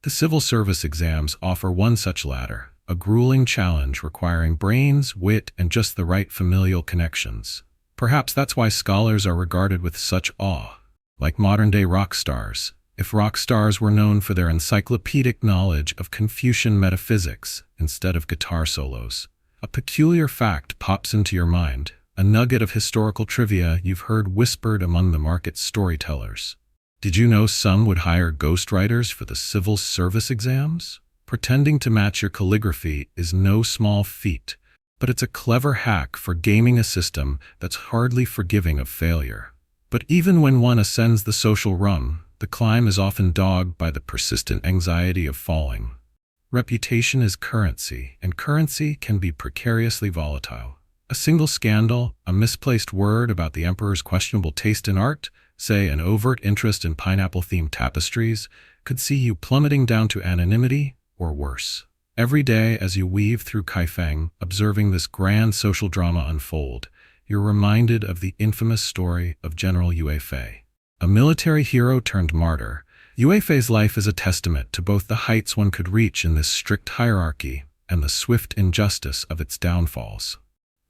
S1: The civil service exams offer one such ladder, a grueling challenge requiring brains, wit, and just the right familial connections. Perhaps that's why scholars are regarded with such awe. Like modern-day rock stars, if rock stars were known for their encyclopedic knowledge of Confucian metaphysics instead of guitar solos, a peculiar fact pops into your mind, a nugget of historical trivia you've heard whispered among the market's storytellers. Did you know some would hire ghostwriters for the civil service exams? Pretending to match your calligraphy is no small feat, but it's a clever hack for gaming a system that's hardly forgiving of failure. But even when one ascends the social rung, the climb is often dogged by the persistent anxiety of falling. Reputation is currency, and currency can be precariously volatile. A single scandal, a misplaced word about the emperor's questionable taste in art, say an overt interest in pineapple-themed tapestries, could see you plummeting down to anonymity, or worse. Every day as you weave through Kaifeng, observing this grand social drama unfold, you're reminded of the infamous story of General Yue Fei. A military hero turned martyr, Yue Fei's life is a testament to both the heights one could reach in this strict hierarchy and the swift injustice of its downfalls.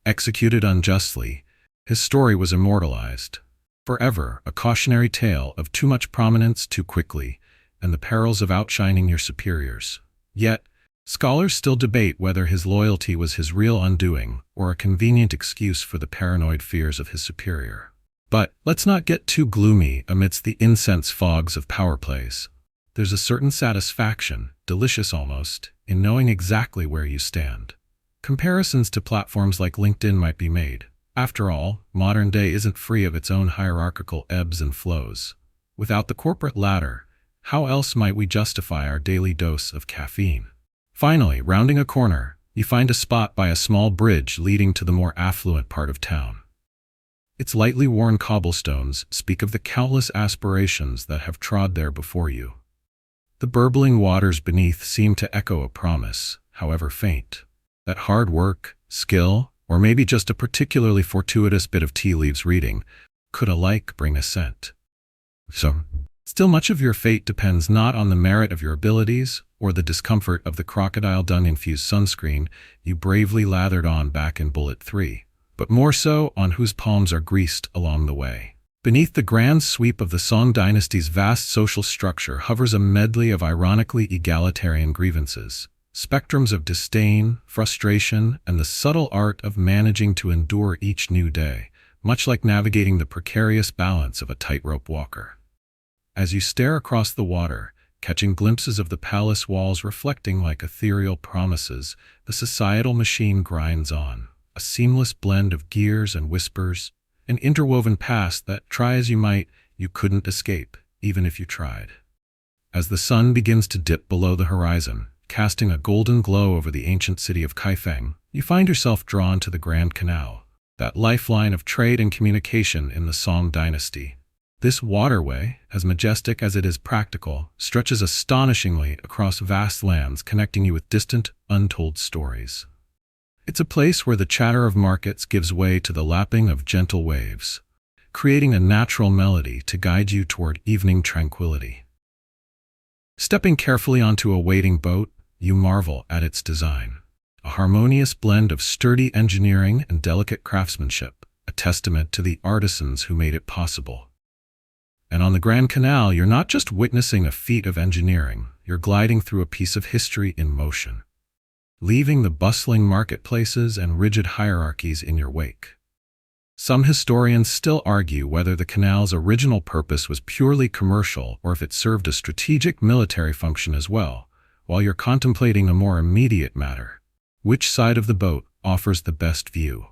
S1: Executed unjustly, his story was immortalized. Forever, a cautionary tale of too much prominence too quickly, and the perils of outshining your superiors. Yet, scholars still debate whether his loyalty was his real undoing or a convenient excuse for the paranoid fears of his superior. But let's not get too gloomy amidst the incense fogs of power plays. There's a certain satisfaction, delicious almost, in knowing exactly where you stand. Comparisons to platforms like LinkedIn might be made. After all, modern day isn't free of its own hierarchical ebbs and flows. Without the corporate ladder, how else might we justify our daily dose of caffeine? Finally, rounding a corner, you find a spot by a small bridge leading to the more affluent part of town. Its lightly worn cobblestones speak of the countless aspirations that have trod there before you. The burbling waters beneath seem to echo a promise, however faint, that hard work, skill, or maybe just a particularly fortuitous bit of tea leaves reading could alike bring ascent. So, still much of your fate depends not on the merit of your abilities or the discomfort of the crocodile dung-infused sunscreen you bravely lathered on back in Bullet 3. But more so on whose palms are greased along the way. Beneath the grand sweep of the Song Dynasty's vast social structure hovers a medley of ironically egalitarian grievances, spectrums of disdain, frustration, and the subtle art of managing to endure each new day, much like navigating the precarious balance of a tightrope walker. As you stare across the water, catching glimpses of the palace walls reflecting like ethereal promises, the societal machine grinds on. A seamless blend of gears and whispers, an interwoven past that, try as you might, you couldn't escape, even if you tried. As the sun begins to dip below the horizon, casting a golden glow over the ancient city of Kaifeng, you find yourself drawn to the Grand Canal, that lifeline of trade and communication in the Song Dynasty. This waterway, as majestic as it is practical, stretches astonishingly across vast lands, connecting you with distant, untold stories. It's a place where the chatter of markets gives way to the lapping of gentle waves, creating a natural melody to guide you toward evening tranquility. Stepping carefully onto a waiting boat, you marvel at its design. A harmonious blend of sturdy engineering and delicate craftsmanship, a testament to the artisans who made it possible. And on the Grand Canal, you're not just witnessing a feat of engineering, you're gliding through a piece of history in motion, leaving the bustling marketplaces and rigid hierarchies in your wake. Some historians still argue whether the canal's original purpose was purely commercial or if it served a strategic military function as well, while you're contemplating a more immediate matter. Which side of the boat offers the best view?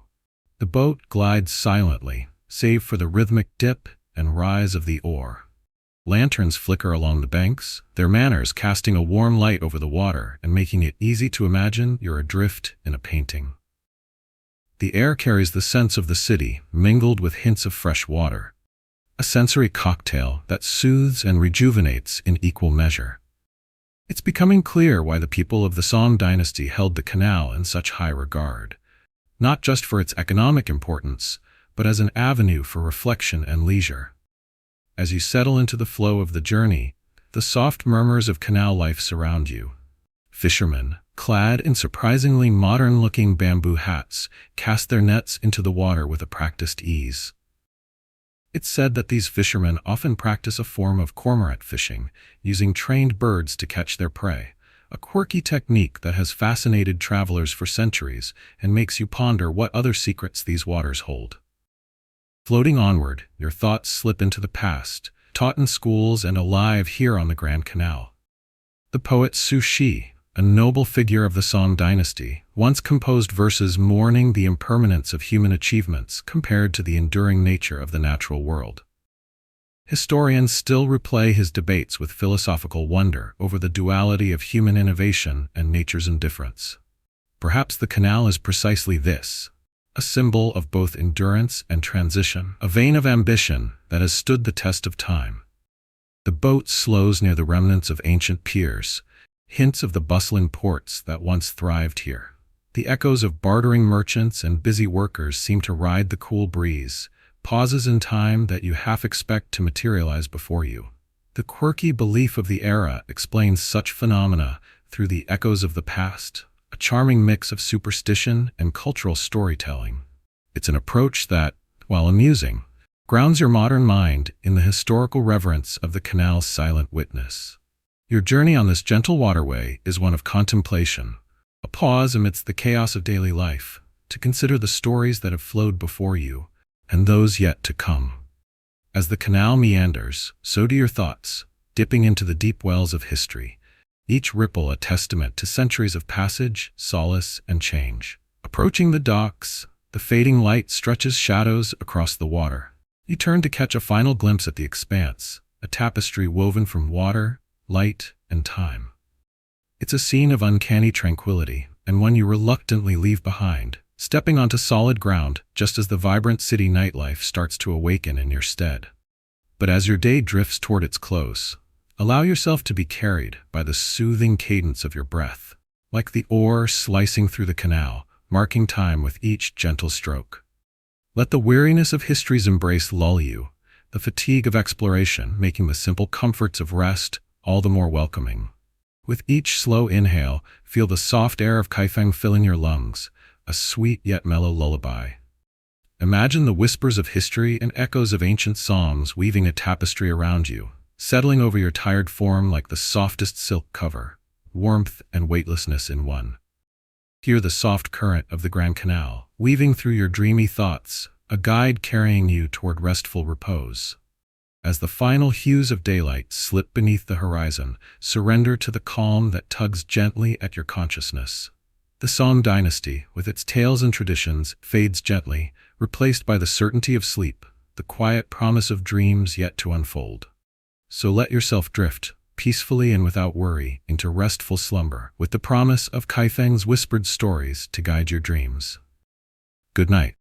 S1: The boat glides silently, save for the rhythmic dip and rise of the oar. Lanterns flicker along the banks, their manners casting a warm light over the water and making it easy to imagine you're adrift in a painting. The air carries the scents of the city, mingled with hints of fresh water, a sensory cocktail that soothes and rejuvenates in equal measure. It's becoming clear why the people of the Song Dynasty held the canal in such high regard, not just for its economic importance, but as an avenue for reflection and leisure. As you settle into the flow of the journey, the soft murmurs of canal life surround you. Fishermen, clad in surprisingly modern-looking bamboo hats, cast their nets into the water with a practiced ease. It's said that these fishermen often practice a form of cormorant fishing, using trained birds to catch their prey, a quirky technique that has fascinated travelers for centuries and makes you ponder what other secrets these waters hold. Floating onward, your thoughts slip into the past, taught in schools and alive here on the Grand Canal. The poet Su Shi, a noble figure of the Song Dynasty, once composed verses mourning the impermanence of human achievements compared to the enduring nature of the natural world. Historians still replay his debates with philosophical wonder over the duality of human innovation and nature's indifference. Perhaps the canal is precisely this, a symbol of both endurance and transition, a vein of ambition that has stood the test of time. The boat slows near the remnants of ancient piers, hints of the bustling ports that once thrived here. The echoes of bartering merchants and busy workers seem to ride the cool breeze, pauses in time that you half expect to materialize before you. The quirky belief of the era explains such phenomena through the echoes of the past, a charming mix of superstition and cultural storytelling. It's an approach that, while amusing, grounds your modern mind in the historical reverence of the canal's silent witness. Your journey on this gentle waterway is one of contemplation, a pause amidst the chaos of daily life, to consider the stories that have flowed before you and those yet to come. As the canal meanders, so do your thoughts, dipping into the deep wells of history, each ripple a testament to centuries of passage, solace, and change. Approaching the docks, the fading light stretches shadows across the water. You turn to catch a final glimpse at the expanse, a tapestry woven from water, light, and time. It's a scene of uncanny tranquility, and one you reluctantly leave behind, stepping onto solid ground just as the vibrant city nightlife starts to awaken in your stead. But as your day drifts toward its close, allow yourself to be carried by the soothing cadence of your breath, like the oar slicing through the canal, marking time with each gentle stroke. Let the weariness of history's embrace lull you, the fatigue of exploration making the simple comforts of rest all the more welcoming. With each slow inhale, feel the soft air of Kaifeng filling your lungs, a sweet yet mellow lullaby. Imagine the whispers of history and echoes of ancient songs weaving a tapestry around you, settling over your tired form like the softest silk cover, warmth and weightlessness in one. Hear the soft current of the Grand Canal, weaving through your dreamy thoughts, a guide carrying you toward restful repose. As the final hues of daylight slip beneath the horizon, surrender to the calm that tugs gently at your consciousness. The Song Dynasty, with its tales and traditions, fades gently, replaced by the certainty of sleep, the quiet promise of dreams yet to unfold. So let yourself drift, peacefully and without worry, into restful slumber, with the promise of Kaifeng's whispered stories to guide your dreams. Good night.